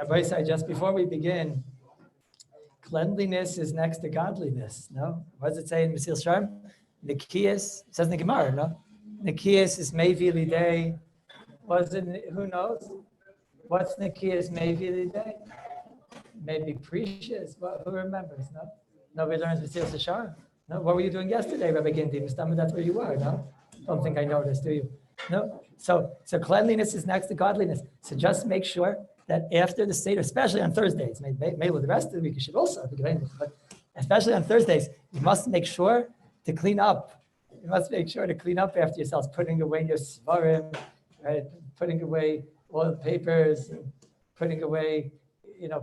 Rabbi said, just before we begin, cleanliness is next to godliness, no? What does it say in Mesil Sharm? Nikias, it says in the Gemara, no? Nikias is Meivili Day. Who knows? What's Nikias Meivili Day? Maybe Precious. Who remembers, no? Nobody learns Mesil Sharm. No? What were you doing yesterday, Rabbi Gindy? That's where you were, no? Don't think I noticed, do you? No? So cleanliness is next to godliness. So just make sure that after the Seder, especially on Thursdays, maybe the rest of the week you should also, but especially on Thursdays, you must make sure to clean up. You must make sure to clean up after yourselves, putting away your svarim, right? Putting away all the papers, and putting away,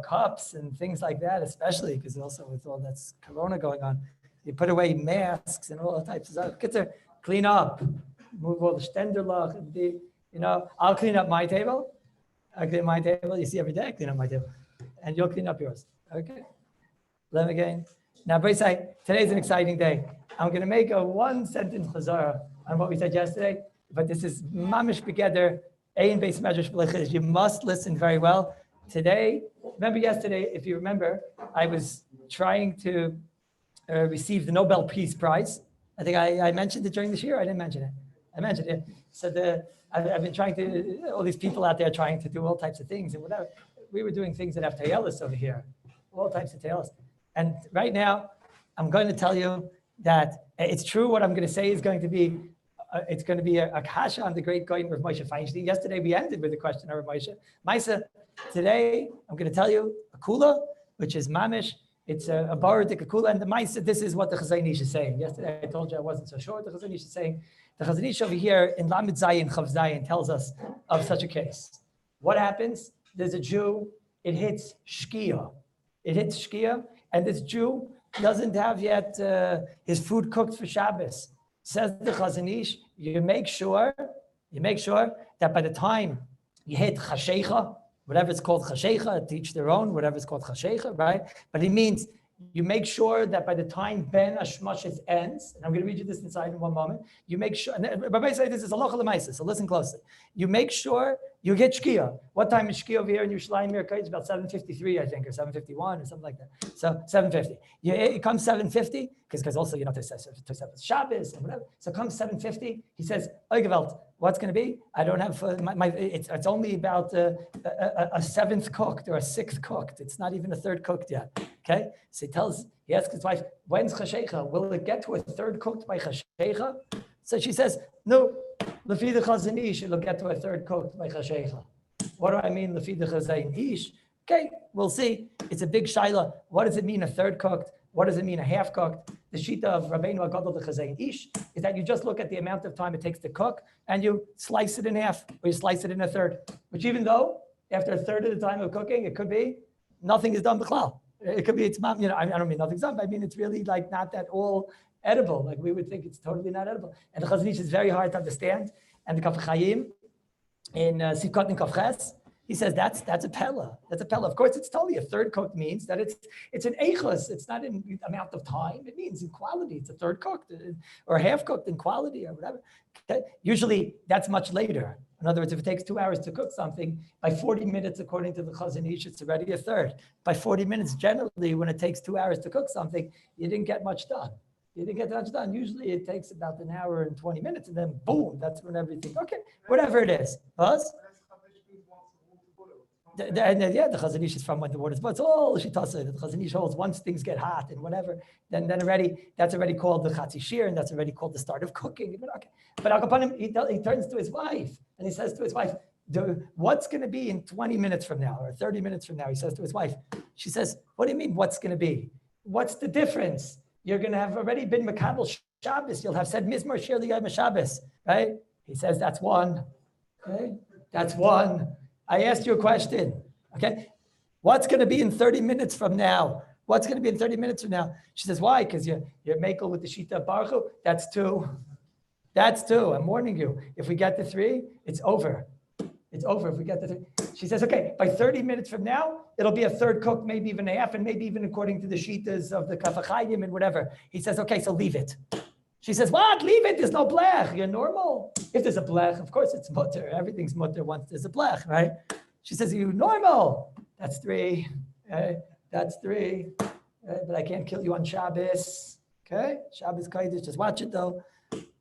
cups and things like that, especially because also with all that corona going on, you put away masks and all types of stuff. Get to clean up, move all the stenderlach, and I'll clean up my table. I clean my table. You see every day I clean up my table. And you'll clean up yours. Okay? Let me again. Now, today's an exciting day. I'm going to make a one-sentence chazara on what we said yesterday, but this is mamish begeder, ein beis medrash b'lechidish. You must listen very well. Today, remember yesterday, if you remember, I was trying to receive the Nobel Peace Prize. I think I mentioned it during this year. I didn't mention it. I mentioned it. So I've been trying to, all these people out there trying to do all types of things and whatever. We were doing things that have tayelis over here, all types of tayelis. And right now, I'm going to tell you that it's true what I'm going to say is going to be, it's going to be a kasha on the great Goyin Rav Moshe Feinstein. Yesterday, we ended with a question of Rav Moshe. Maisa, today, I'm going to tell you a kula, which is mamish. It's a baradik, a kula, and the Maisa, this is what the Chazon Ish is saying. Yesterday, I told you I wasn't so sure what the Chazon Ish is saying. The Chazon Ish over here in Lamed Zayin, Chav Zayin, tells us of such a case. What happens? There's a Jew, it hits Shkia. It hits Shkia, and this Jew doesn't have yet his food cooked for Shabbos. Says the Chazon Ish, you make sure that by the time you hit Chashecha, whatever it's called Chashecha, teach their own, whatever it's called Chashecha, right? But it means you make sure that by the time Ben Hashmashis ends, and I'm going to read you this inside in one moment, you make sure, and Rabbi said this is halacha l'maisa, so listen closely. You make sure you get Shkia. What time is Shkia over here in Yerushalayim? It's about 7:53, I think, or 7:51 or something like that. So 7:50. It comes 7:50, because also, to Shabbos and whatever. So comes 7:50, he says, Oigevelt, what's going to be? I don't have, it's only about a seventh cooked or a sixth cooked. It's not even a third cooked yet. Okay? So he asks his wife, when's Chashecha? Will it get to a third cooked by Chashecha? So she says, no, Lefi the Chazon Ish, it'll get to a third cooked by Chashecha. What do I mean, Lefi the Chazon Ish? Okay, we'll see. It's a big shaila. What does it mean, a third cooked? What does it mean, a half cooked? The shita of Rabbeinu Agadol the Chazon Ish is that you just look at the amount of time it takes to cook and you slice it in half or you slice it in a third, which even though after a third of the time of cooking, it could be nothing is done b'chlal. It could be, I don't mean nothing's done, but I mean, it's really like not that all edible. Like we would think it's totally not edible. And the Chazon Ish is very hard to understand. And the Kaf Chaim in Sivkot and Kafches, he says that's a pella. That's a pella. Of course, it's totally a third cooked means that it's an eichus. It's not in amount of time. It means in quality. It's a third cooked or half cooked in quality or whatever. Okay? Usually that's much later. In other words, if it takes 2 hours to cook something, by 40 minutes, according to the Chazon Ish, it's already a third. By 40 minutes, generally, when it takes 2 hours to cook something, you didn't get much done. You didn't get much done. Usually it takes about an hour and 20 minutes, and then boom, that's when everything, okay, whatever it is. Buzz? The Chazon Ish is from when the water's, but it's all Shitasa. The Chazon Ish holds once things get hot and whatever, then already, that's already called the Chatzi Shiur, and that's already called the start of cooking. But Al Kapanim, he turns to his wife, and he says to his wife, what's going to be in 20 minutes from now, or 30 minutes from now? He says to his wife, she says, what do you mean, what's going to be? What's the difference? You're going to have already been Makabel Shabbos. You'll have said Mizmor Shir L'Yom Shabbos, right? He says, that's one. Okay? That's one. I asked you a question, okay? What's going to be in 30 minutes from now? What's going to be in 30 minutes from now? She says, why? Because you're makel with the Shita of Baruch Hu. That's two. That's two. I'm warning you. If we get to 3, it's over. It's over if we get to 3. She says, okay, by 30 minutes from now, it'll be a third cooked, maybe even a half, and maybe even according to the Shitas of the Kaf Chaim and whatever. He says, okay, so leave it. She says, what? Leave it. There's no blech. You're normal. If there's a blech, of course it's mutter. Everything's mutter once there's a blech, right? She says, are you normal? That's 3. That's 3. But I can't kill you on Shabbos. Okay? Shabbos Kodesh, just watch it though.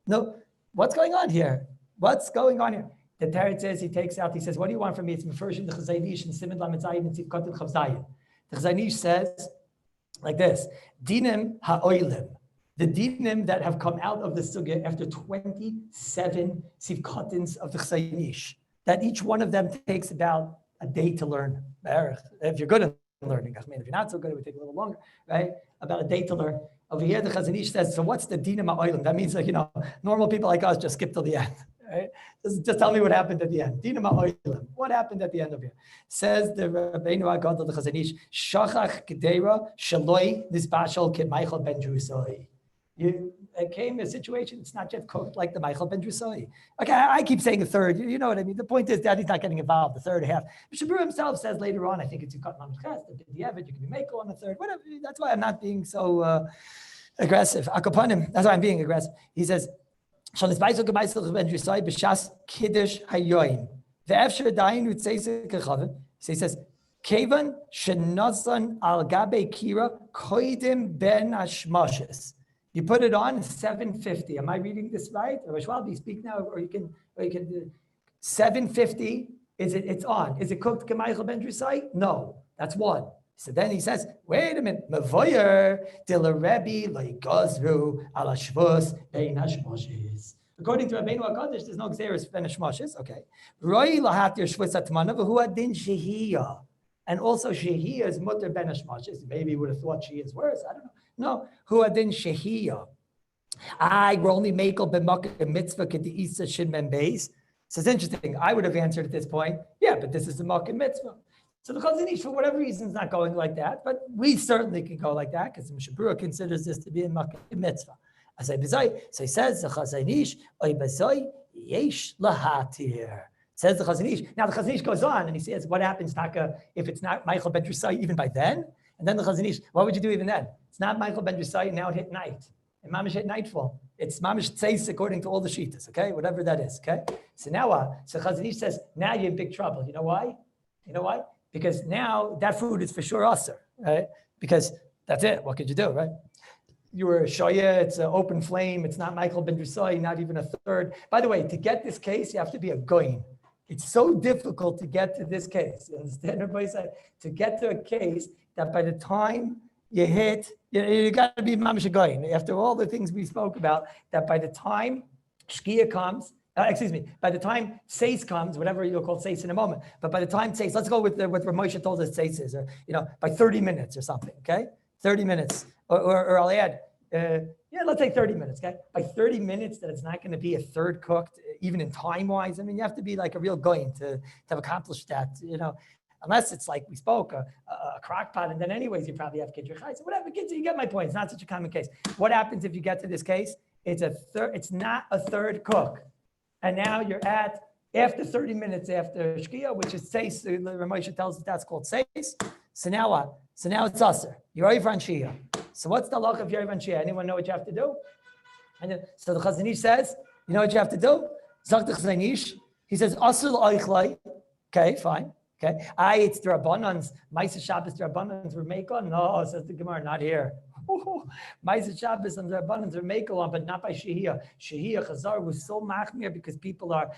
No, what's going on here? What's going on here? The Teretz says, he takes out, he says, what do you want from me? It's Mefershim, the Chazai Ish, and Simon Lamed Zayin, and Tzivkot and Chavzayin. The Chazai Ish says like this, Dinim ha'oilim, the dinim that have come out of the sugya after 27 Tzivkotins of the Chazai Ish, that each one of them takes about a day to learn. If you're good at learning, I mean, if you're not so good, it would take a little longer, right? About a day to learn. Over here, the Chazon Ish says, so what's the dinim ha'olim? That means, like, normal people like us just skip till the end, right? Just tell me what happened at the end. Dinim ha'olim. What happened at the end of here? Says the Rabbeinu HaGadol, the Chazon Ish, shachach gedera shaloi nisbashal kid Michael ben Drusoi. It came a situation, it's not yet cooked like the Michael ben Drusoi. Okay, I keep saying a third, you know what I mean? The point is that he's not getting involved, the third half. Shiur himself says later on, I think it's you cut mamchas, the Evid, you can be Mako on the third, whatever. That's why I'm not being so aggressive. Akopanim, that's why I'm being aggressive. He says, Shalis Baisel Gebaisel ben Drusoi b'shas kiddush hayoim. Ve'efsher dayin utzeise kechavim. So he says, Kevan shenazan al gabe kira koidim ben hashmashes. You put it on 750. Am I reading this right? Or Shwalbi, speak now, or you can do 750. It's on. Is it cooked K'maychel ben Drusai? No, that's 1. So then he says, wait a minute. Mavoyer dil Rabbi loigazru ala shvus bein hashmoshes. According to Rabbeinu HaKadosh, there's no xeris ben hashmoshes. Okay. Roi lahatir shvus atmana v'hu adin shehiyah. And also shehiyah is mutter ben hashmoshes. Maybe you would have thought she is worse. I don't know. No, who adin shehiyah. We're only makel b'makah mitzvah k'di'isa shin men beis. So it's interesting. I would have answered at this point, yeah, but this is the makah mitzvah. So the Chazon Ish, for whatever reason, is not going like that, but we certainly can go like that because the Mishabura considers this to be a makah mitzvah. So he says the Chazon Ish, oy bazoi yesh lahatir. Says the Chazon Ish. Now the Chazon Ish goes on and he says, what happens, Taka, if it's not Michael ben Drusai even by then? And then the Chazon Ish, what would you do even then? It's not Michael ben Drusai, now it hit night. And Mamish hit nightfall. It's Mamish Tzeis according to all the Shitas, okay? Whatever that is, okay? So now, so Chazon Ish says, now you're in big trouble. You know why? Because now that food is for sure usher, right? Because that's it. What could you do, right? You were shoya, it's an open flame. It's not Michael ben Drusai, not even a third. By the way, to get this case, you have to be a goyin. It's so difficult to get to this case. You understand? Everybody said to get to a case that by the time you hit, you got to be mamish goyin. After all the things we spoke about, that by the time shkia comes, by the time seis comes, whatever you'll call seis in a moment, but by the time seis, let's go with what Ramosha told us seis is, or by 30 minutes or something, okay? 30 minutes, or I'll add, let's say 30 minutes, okay? By 30 minutes, that it's not going to be a third cooked, even in time-wise. I mean, you have to be like a real goyin to have accomplished that, unless it's like we spoke, a crock pot, and then anyways, you probably have kiddush chayes. Whatever, kids, you get my point. It's not such a common case. What happens if you get to this case? It's not a third cook. And now you're at, after 30 minutes after shkia, which is seis, the Ramosha tells us that's called seis. So now what? So now it's aser. You're over on shia. So what's the luck of you're over on shia? Anyone know what you have to do? So the Chazon Ish says, you know what you have to do? Zok the Chazon Ish. He says, aser l'oichlai. Okay, fine. Okay. It's the Rabbanans. Ma'aseh Shabbos, the Rabbanans were Meikon. No, says the Gemara, not here. Ma'aseh Shabbos and the Rabbanans were Meikon, but not by Shehiyah. Shehiyah Chazar was so machmir because people are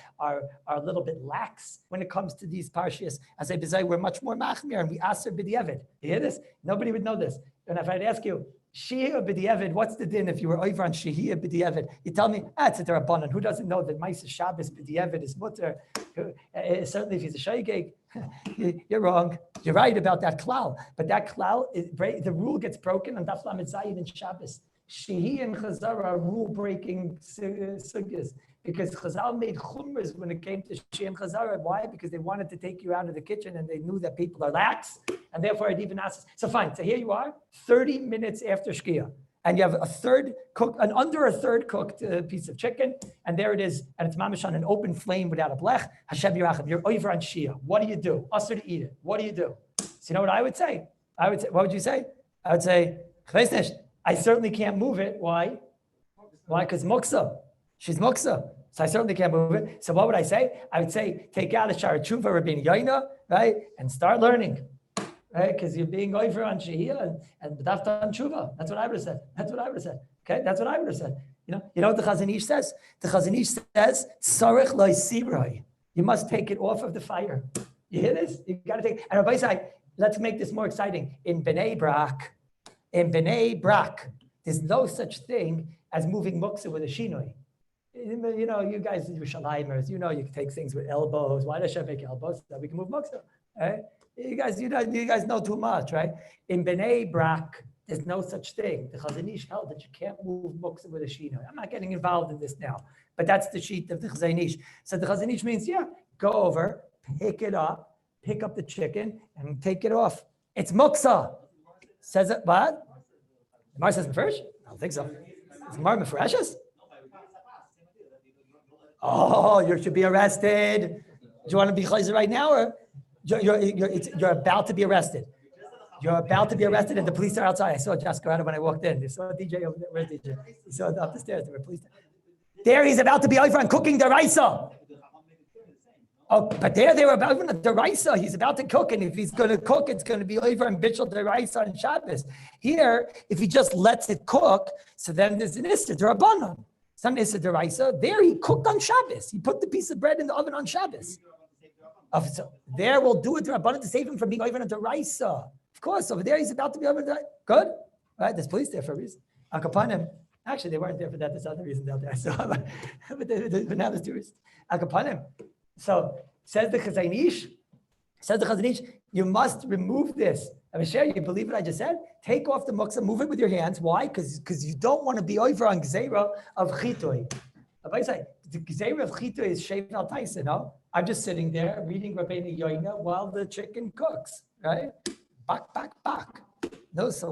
a little bit lax when it comes to these parshias. As I say, we're much more machmir and we aser b'di'evid. You hear this? Nobody would know this. And if I'd ask you, Shehiyah b'di'evid, what's the din if you were over on Shehiyah b'di'evid? You tell me, it's a Rabbanan. Who doesn't know that Ma'aseh Shabbos b'di'evid is mutter? Certainly if he's a shaygeg, you're wrong. You're right about that klal, but that klal, the rule gets broken on Daf Lamed Zayin and Shabbos. Shehi and Chazar are rule-breaking sugyas because Chazal made chumras when it came to Shehi and Chazar. Why? Because they wanted to take you out of the kitchen and they knew that people are lax, and therefore it even asks. So fine. So here you are, 30 minutes after Shkia. And you have under a third cooked piece of chicken, and there it is, and it's mamish on an open flame without a blech. Hashem Yerachim, you're over on Shia. What do you do? Usher to eat it. What do you do? So you know what I would say? What would you say? I would say, I certainly can't move it. Why? Why? Because muksa. She's muksa. So I certainly can't move it. So what would I say? I would say, take out a shara tshuva, Rabbeinu Yoina, right? And start learning. right? Because you're being over on Shehiyah and B'dafta on Tshuva. That's what I would have said. Okay, that's what I would have said. You know what the Chazon Ish says? The Chazon Ish says, "Sarich lo siroi." You must take it off of the fire. You hear this? You got to take. And Rabbi said, let's make this more exciting. In Bnei Brak, there's no such thing as moving muktzah with a shinoi. You know, you guys, Yerushalayimers, you can take things with elbows. Why does Hashem make elbows? So that we can move muktzah, right? You guys know too much, right? In Bnei Brak, there's no such thing. The Chazon Ish held that you can't move muktzah with a shinoi. I'm not getting involved in this now, but that's the sheet of the Chazon Ish. So the Chazon Ish means, go over, pick up the chicken, and take it off. It's muktzah. Says it, what? The Mar says Mefresh? I don't think so. Is Mar Mefreshes? Oh, you should be arrested. Do you want to be chayzer right now, or you're about to be arrested? You're about to be arrested, and the police are outside. I saw Jessica when I walked in. You saw DJ over there. Where's DJ? You saw up the stairs. There were police. There, he's about to be over and cooking the raisa. Oh, but they were about the deraisa. He's about to cook, and if he's going to cook, it's going to be over and bitchel deraisa on Shabbos. Here, if he just lets it cook, so then there's an issa derabanan. Some issa deraisa. There, he cooked on Shabbos. He put the piece of bread in the oven on Shabbos. So there, we'll do it derabanan to save him from being over on deraisa. Of course, over there, he's about to be over there. Good, right? There's police there for a reason. Akapanim. Actually, they weren't there for that. There's other reasons out there. So, but now there's two reasons. Akapanim. So says the Chazon Ish, you must remove this. Abishai, you believe what I just said? Take off the muktzah, move it with your hands. Why? Because you don't want to be over on gzeira of chitoi. Abishai, the gzeira of chitoi is shev al taisa, no? I'm just sitting there reading Rabbeinu Yoina while the chicken cooks, right? Bak. No, so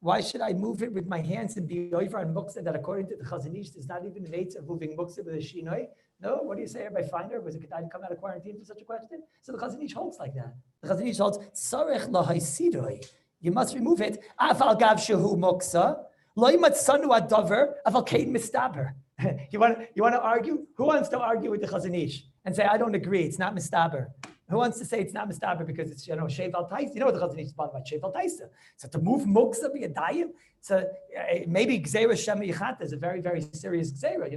why should I move it with my hands and be over on muktzah that according to the Chazon Ish, there's not even an eight of moving muktzah with a shinoi? No, what do you say, Rabbi Finder? Was it good time to come out of quarantine for such a question? So the Chazon Ish holds like that. The Chazon Ish holds, Sarech lahaisidoi. You must remove it. Afal gav shehu muksa. Lo yimatzanu adaver. Afal kein mistaber. You want to argue? Who wants to argue with the Chazon Ish and say, I don't agree, it's not mistaber? Who wants to say it's not mistaber because it's, shev al taisa? You know what the Chazon Ish is about shev al taisa. So to move muksa be a dayim, so maybe gzeira shem yichat is a very, very serious gzeira,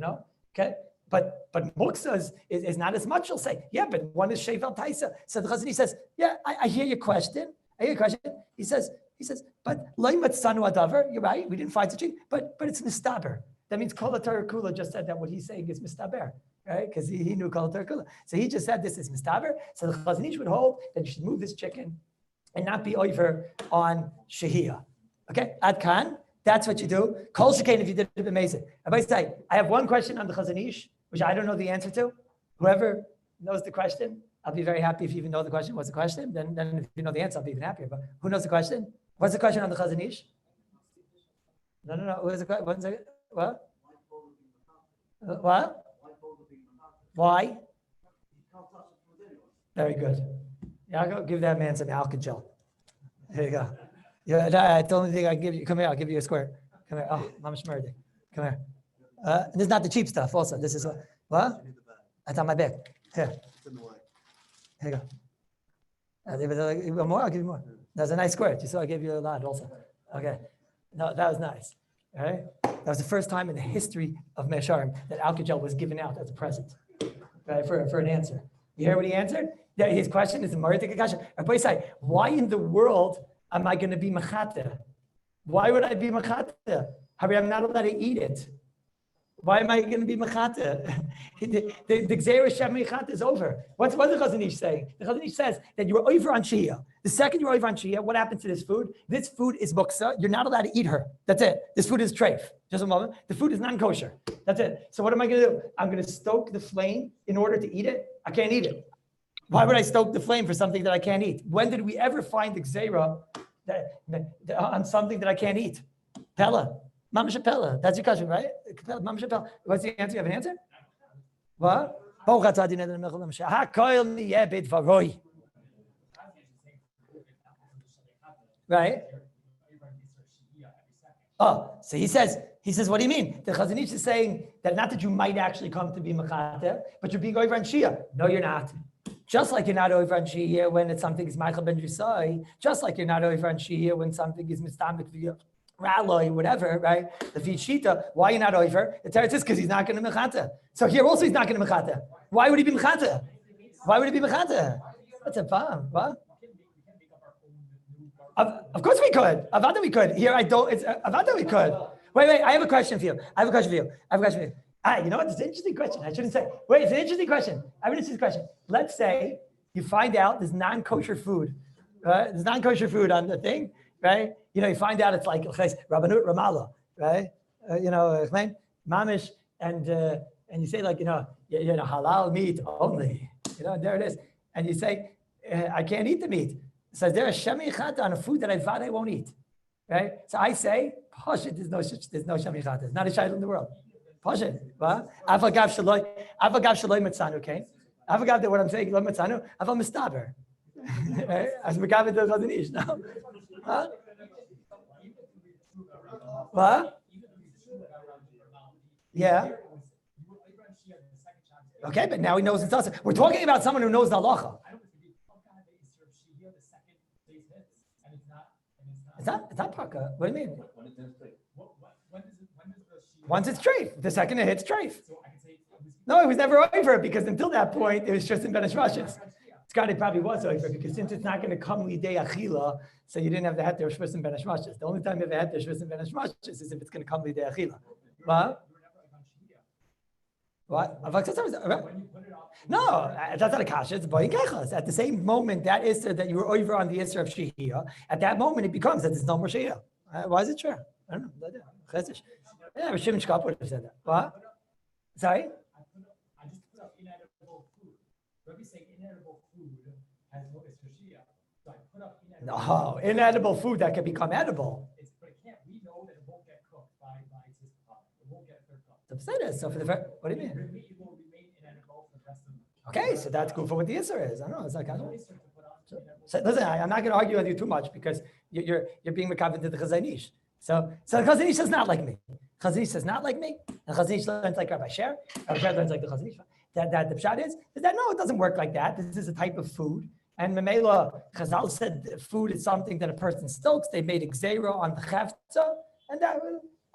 okay? But muksa is not as much. You'll say, but one is shev al taisa. So the Chazon Ish says, I hear your question. He says, but lo yimatzanu adaver. You're right. We didn't find such a thing. But it's mistaber. That means Kol HaTorah Kula just said that what he's saying is mistaber, right? Because he knew Kol HaTorah Kula. So he just said this is mistaber. So the Chazon Ish would hold that you should move this chicken and not be over on Shehiyah. Okay, Ad Kan. That's what you do. Kol Shekain if you did it amazing. I have one question on the Chazon Ish, which I don't know the answer to. Whoever knows the question, I'll be very happy if you even know the question. What's the question? Then if you know the answer, I'll be even happier. But who knows the question? What's the question on the Chazon Ish? No. Who is the question? 1 second. What? What? Why? Very good. Yeah, I'll go give that man some alcohol. Here you go. Yeah, that's the only thing I can give you. Come here, I'll give you a square. Come here. Oh, Mama Shmurdy. Come here. This is not the cheap stuff also. This is what? That's on my bag. Here. Here you go. You want more? I'll give you more. That's a nice square. You saw I gave you a lot also. Okay. No, that was nice. All right. That was the first time in the history of Mesharim that alcohol was given out as a present, right? For an answer. You hear what he answered? Yeah, his question is a Maritik Akasha. Rabbi say, why in the world am I going to be machata? Why would I be machata? I'm not allowed to eat it. Why am I going to be machata? The Gzeira Shem Mechat is over. What's the Chazon Ish saying? The Chazon Ish says that you were over on Shehiyah. The second you're over on Shehiyah, what happens to this food? This food is muksa. You're not allowed to eat her. That's it. This food is treif. Just a moment. The food is non-kosher. That's it. So what am I going to do? I'm going to stoke the flame in order to eat it. I can't eat it. Why would I stoke the flame for something that I can't eat? When did we ever find the Gzeira on something that I can't eat? Pella. Mama Shapella. That's your question, right? Mama Shapella. What's the answer? You have an answer? What? Right? Oh, so he says, what do you mean? The Chazon Ish is saying that not that you might actually come to be Mechata, but you're being over on Shia. No, you're not. Just like you're not over on Shiur when it's something is Michael ben Yisai, just like you're not over on Shiur when something is Mistamik via Raloi, whatever, right? The Vishita, why are you not over? The Teretz is because he's not going to Mechata. So here also he's not going to Mechata. Why would he be Mechata? Why would he be Mechata? That's a bomb. What? Of course we could. Avada we could. Here I don't. It's Avada we could. Wait. I have a question for you. You know what? It's an interesting question. I shouldn't say. Wait, it's an interesting question. I have an interesting question. Let's say you find out there's non-kosher food. There's non-kosher food on the thing, right? You find out it's like Rabbanut Ramallah, right? Mamish, and you say like halal meat only. There it is. And you say, I can't eat the meat. So is there a shemichata on a food that I won't eat, right? So I say, Pashit, there's no shemichata. There's not a shayla in the world. Pashit, what? Avagav shaloi matzanu, okay? Avagav that what I'm saying, lo matzanu, aval mistaber. As Megavid does on the niche, no? Huh? What? Yeah. Okay, but now he knows it's us. We're talking about someone who knows the halacha. It's not paka. What do you mean? Once it's treif. The second it hits treif. No, it was never over because until that point, it was just in Benesh Rashis. It probably was over because since it's not going to come lidei achila, so you didn't have the heter shvis in Benesh Rashis. The only time you have a heter shvis in Benesh Rashis is if it's going to come lidei achila. What? No, that's not a kasha. It's boy kechas. At the same moment, that Isser that you were over on the Isser of Shiur, at that moment it becomes that there's no more Shiur. Why is it true? I don't know. Yeah, Shimon Shkop would have said that. What? Sorry? I just put up inedible food. Rabbi saying inedible food has no Isser Shiur. So I put up inedible food. No, inedible food that can become edible. But it can't. We know that it won't get cooked by its father. It won't get third cooked. So for the first, what do you mean? The meat will remain inedible for the rest of the month. Okay, so that's good for what the Isser is. I don't know. It's like, so listen, I'm not going to argue with you too much because you're being mekabed to the Chazanish. So the Chazanish says not like me. Chazanish says not like me, and Chazanish learns like Rabbi Sher. Rabbi Sher learns like the Chazanish. That the pshat is that no, it doesn't work like that. This is a type of food. And Memela, Chazal said food is something that a person stokes. They made Xera on the Chavtza, and that,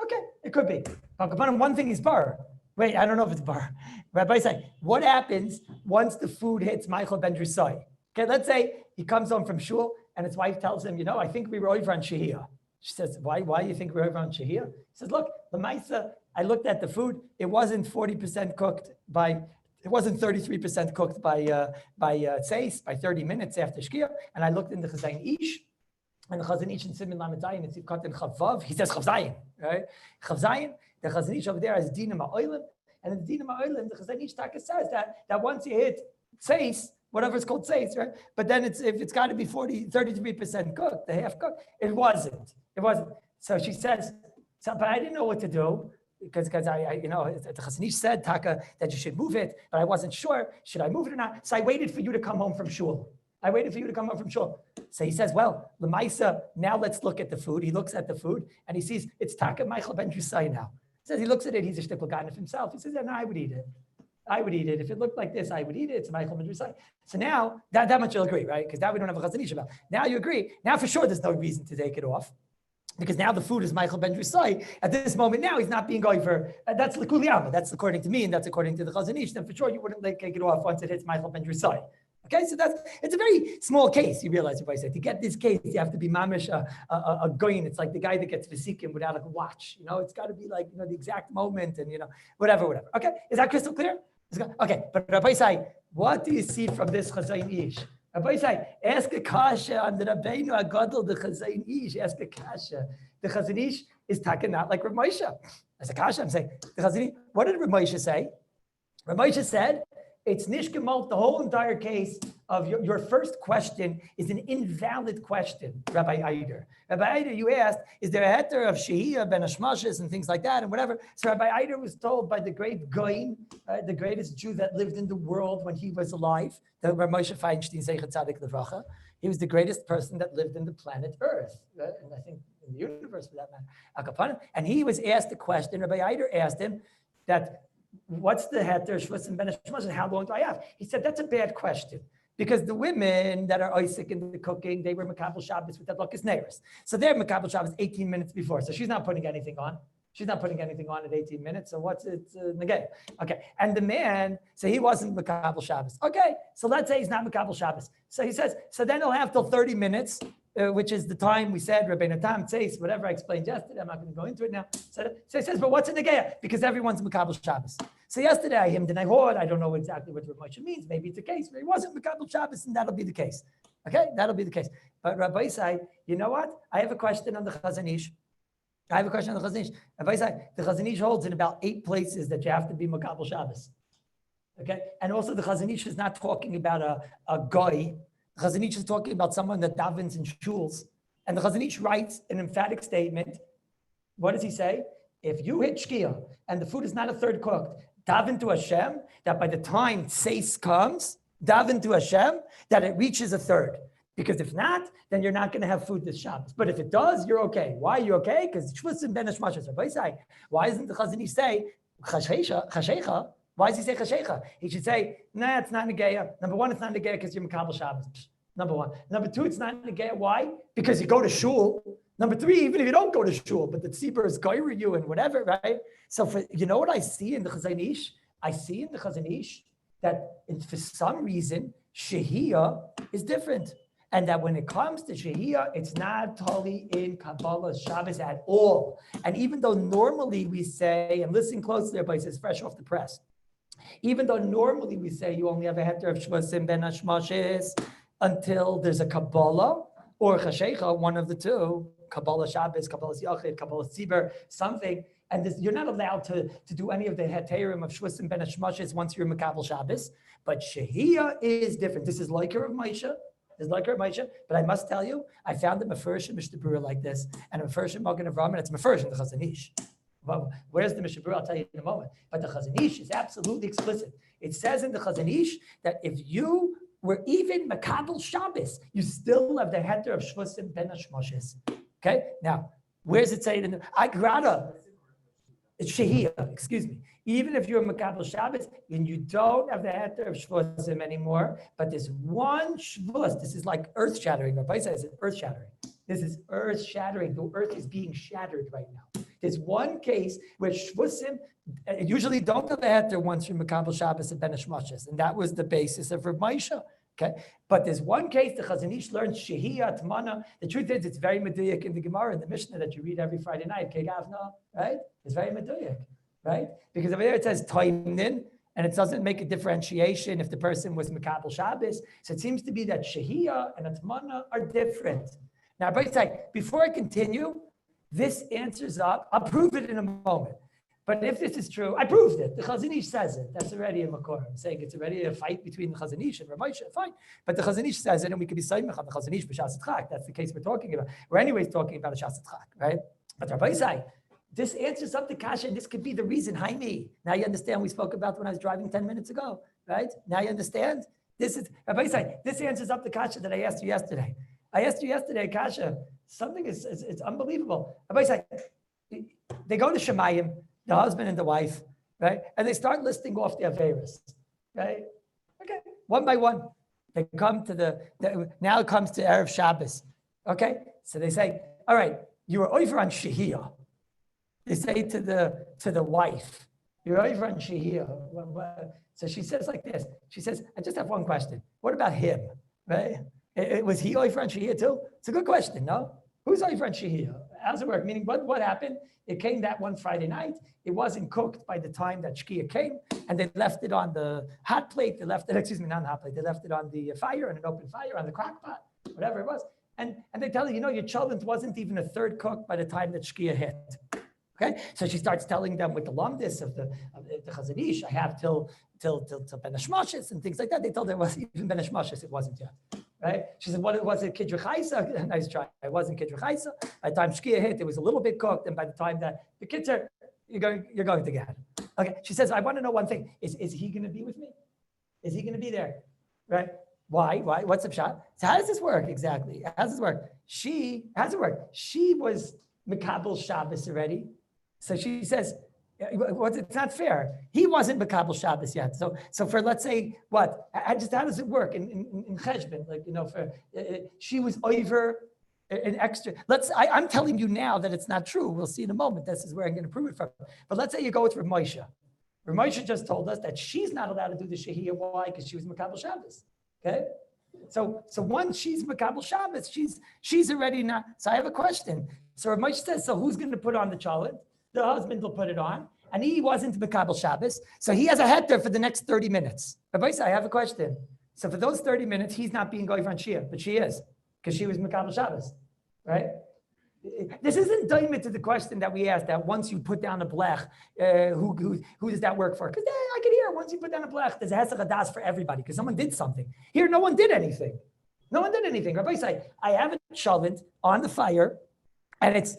okay, it could be. One thing is bar. Wait, I don't know if it's bar. Rabbi say, what happens once the food hits Michael ben Drisai? Okay, let's say he comes home from shul and his wife tells him, I think we were over on Shiur. She says, why do you think we're over on Shiur? He says, look, the Maisa, I looked at the food. It wasn't 40% cooked it wasn't 33% cooked by Tzeis, by 30 minutes after Shkia. And I looked in the Chazayin Ish, and the Chazayin Ish in Simin Lamed Zayin, it's cut in Chavav. He says Chavzayin, right? Chavzayin, the Chazayin Ish over there has Dinam Ha'olim, and in the Dinam Ha'olim, the Chazayin Ish Taka says that once you hit Tzeis, whatever it's called Tzeis, right? But then if it's got to be 33% cooked, the half cooked. It wasn't. So she says, but I didn't know what to do. Because I the Chazanish said Taka that you should move it, but I wasn't sure. Should I move it or not? So I waited for you to come home from shul. So he says, well, Lemaisa, now let's look at the food. He looks at the food and he sees it's Taka Michael ben Yisai now. He says he looks at it, he's a shtickle guy himself. He says, yeah, no, I would eat it. If it looked like this, I would eat it. It's Michael ben Yisai. So now that much you'll agree, right? Because now we don't have a Chazanish about. Now you agree. Now for sure there's no reason to take it off. Because now the food is Michael ben Drisai. At this moment now, he's not being going for, that's L'Kuliyama. That's according to me, and that's according to the Chazanish. Then for sure, you wouldn't take it off once it hits Michael ben Drisai. Okay, so it's a very small case, you realize, if I say. To get this case, you have to be mamish, a goyin. It's like the guy that gets vesikim without a watch. It's got to be like, the exact moment and, whatever. Okay, is that crystal clear? Okay, but Rabbi say, what do you see from this Chazayin Ish? Rabbi say, ask a kasha on the Rabbeinu Agadol, the Chazayin Ish, ask a kasha. The Chazayin Ish is talking not like Rav Moshe. As a kasha, I'm saying, the Chazayin Ish, what did Rav Moshe say? Rav Moshe said, it's nishkemalt, the whole entire case of your first question is an invalid question, Rabbi Eider. Rabbi Eider, you asked, is there a heter of Shiur, ben Hashmashes, and things like that, and whatever. So Rabbi Eider was told by the great Goyim, the greatest Jew that lived in the world when he was alive, the Rav Moshe Feinstein, Zeichet Tzadik Levracha. He was the greatest person that lived in the planet Earth, and I think in the universe for that matter. And he was asked the question, Rabbi Eider asked him that, what's the heter, shvus and ben hashmash, and how long do I have? He said, that's a bad question. Because the women that are Isaac in the cooking, they were Makabel Shabbos with that Lukas Neiris. So they're Makabel Shabbos 18 minutes before. So she's not putting anything on. She's not putting anything on at 18 minutes. So what's it? Negay. Okay. And the man, so he wasn't Makabel Shabbos. Okay. So let's say he's not Makabel Shabbos. So he says, so then he'll have till 30 minutes, which is the time we said, Rabbi Natam says, whatever I explained yesterday. I'm not going to go into it now. So he says, but what's a Negay? Because everyone's Makabel Shabbos. So yesterday I him denied. I don't know exactly what Rav Moshe means. Maybe it's a case where he wasn't Makabel Shabbos, and that'll be the case. Okay, that'll be the case. But Rabbi say, you know what? I have a question on the Chazon Ish. Rabbi say, the Chazon Ish holds in about 8 places that you have to be Makabel Shabbos. Okay, and also the Chazon Ish is not talking about a guy. The Chazon Ish is talking about someone that davens in shuls. And the Chazon Ish writes an emphatic statement. What does he say? If you hit shkia and the food is not a third cooked, daven to Hashem that by the time tseis comes, daven to Hashem that it reaches a third. Because if not, then you're not going to have food this Shabbos. But if it does, you're okay. Why are you okay? Because shvusim ben hashmashas. Why isn't the Chazon Ish say chashecha? Why does he say chashecha? He should say, nah, it's not negeya. Number one, it's not negeya because you're Makabel Shabbos. Number one. Number two, it's not negeya. Why? Because you go to shul. Number three, even if you don't go to shul, but the tzibur is goyre you and whatever, right? So you know what I see in the Chazon Ish? I see in the Chazon Ish that for some reason, shehiyah is different. And that when it comes to shehiyah, it's not totally in Kabbalah Shabbos at all. And even though normally we say, and listen closely, everybody says fresh off the press, even though normally we say you only have a heter of shvasim ben hashmashes until there's a Kabbalah or chashecha, one of the two, Kabbalah Shabbos, Kabbalah Yachid, Kabbalah Tzibur, something, and you're not allowed to do any of the heterim of shvasim ben hashmashes once you're Makabel Shabbos. But shehiyah is different. This is like Rav Moshe. But I must tell you, I found the Mefurish in Mishnah Berurah like this, and a Mefurish in Magen Avraham, and it's Mefurish in the Chazon Ish. Well, where's the Mishnah Berurah? I'll tell you in a moment. But the Chazon Ish is absolutely explicit. It says in the Chazon Ish that if you were even Makabel Shabbos, you still have the heter of Shvusim ben Hashmoshes. Okay? Now, where's it saying in the Agrada? It's Shehiyah, excuse me. Even if you're Makabel Shabbos and you don't have the heter of Shvusim anymore, but there's one Shvus, this is like earth-shattering. Rabbi says it's earth-shattering. This is earth-shattering. The earth is being shattered right now. There's one case where Shvusim usually don't have the heter once you're Makabel Shabbos and Ben Hashmoshes, and that was the basis of Rav Moshe. Okay, but there's one case the Chazon Ish learns Shehiyah Tmana. The truth is, it's very meduyik in the Gemara, in the Mishnah that you read every Friday night. Kegavna, right? It's very meduyik, right? Because over there it says Taimnin, and it doesn't make a differentiation if the person was Makabel Shabbos. So it seems to be that Shehiyah and Atmana are different. Now, before I continue, this answers up. I'll prove it in a moment. But if this is true, I proved it. The Chazon Ish says it. That's already a makor. I'm saying it's already a fight between the Chazon Ish and Rav Moshe. Fine. But the Chazon Ish says it, and we could be saimach on the Chazon Ish b'shas tzchak. That's the case we're talking about. We're anyways talking about a shas tzchak, right? But Rabbi say, this answers up the kasha, and this could be the reason. Haimi. Now you understand we spoke about when I was driving 10 minutes ago, right? Now you understand? This is Rabbi say, this answers up the kasha that I asked you yesterday. I asked you yesterday, kasha. Something is it's unbelievable. Rabbi say, they go to Shemayim, the husband and the wife, right? And they start listing off their averos, right? Okay, one by one. They come to now it comes to Erev Shabbos, okay? So they say, all right, you were over on Shehiyah. They say to the wife, you're over on Shehiyah. So she says like this, she says, I just have one question. What about him, right? Was he over on Shehiyah too? It's a good question, no? Who's over on Shehiyah? How's it work? Meaning, what happened? It came that one Friday night. It wasn't cooked by the time that Shkia came, and they left it on the hot plate. They left it, excuse me, not the hot plate. They left it on the fire, on an open fire, on the crock pot, whatever it was. And they tell you, your children wasn't even a third cooked by the time that Shkia hit. Okay, so she starts telling them with the lumdis of the Chazon Ish, I have till Ben Hashmoshes and things like that. They told her it wasn't even Ben Hashmoshes, it wasn't yet. Right? She said, what was it, Kidra Chaisa? Nice try. It wasn't Kidra Chaisa. By the time Shkia hit, it was a little bit cooked, and by the time that the kids are, you're going to get it. Okay. She says, I want to know one thing. Is he going to be with me? Is he going to be there? Right? Why? What's the shot? So how does this work exactly? How does this work? How does it work? She was Makabel Shabbos already. So she says, It's not fair. He wasn't Makabel Shabbos yet. So for, let's say, what? How does it work in Cheshbon? Like, she was over an extra. I'm telling you now that it's not true. We'll see in a moment. This is where I'm going to prove it from. But let's say you go with Rav Moshe. Rav Moshe just told us that she's not allowed to do the Shehiyah. Why? Because she was Makabel Shabbos. Okay? So once she's Makabel Shabbos, she's already not. So I have a question. So Rav Moshe says, so who's going to put on the challah? The husband will put it on, and he wasn't Makabel Shabbos, so he has a heter for the next 30 minutes. Rabbi, I have a question. So for those 30 minutes, he's not being goy on Shia, but she is, because she was Makabel Shabbos, right? This isn't daimit to the question that we asked, that once you put down a blech, who does that work for? Because I can hear, once you put down a blech, there's a hesach hadas for everybody, because someone did something. Here, no one did anything. No one did anything. Rabbi, I have a shavent on the fire, and it's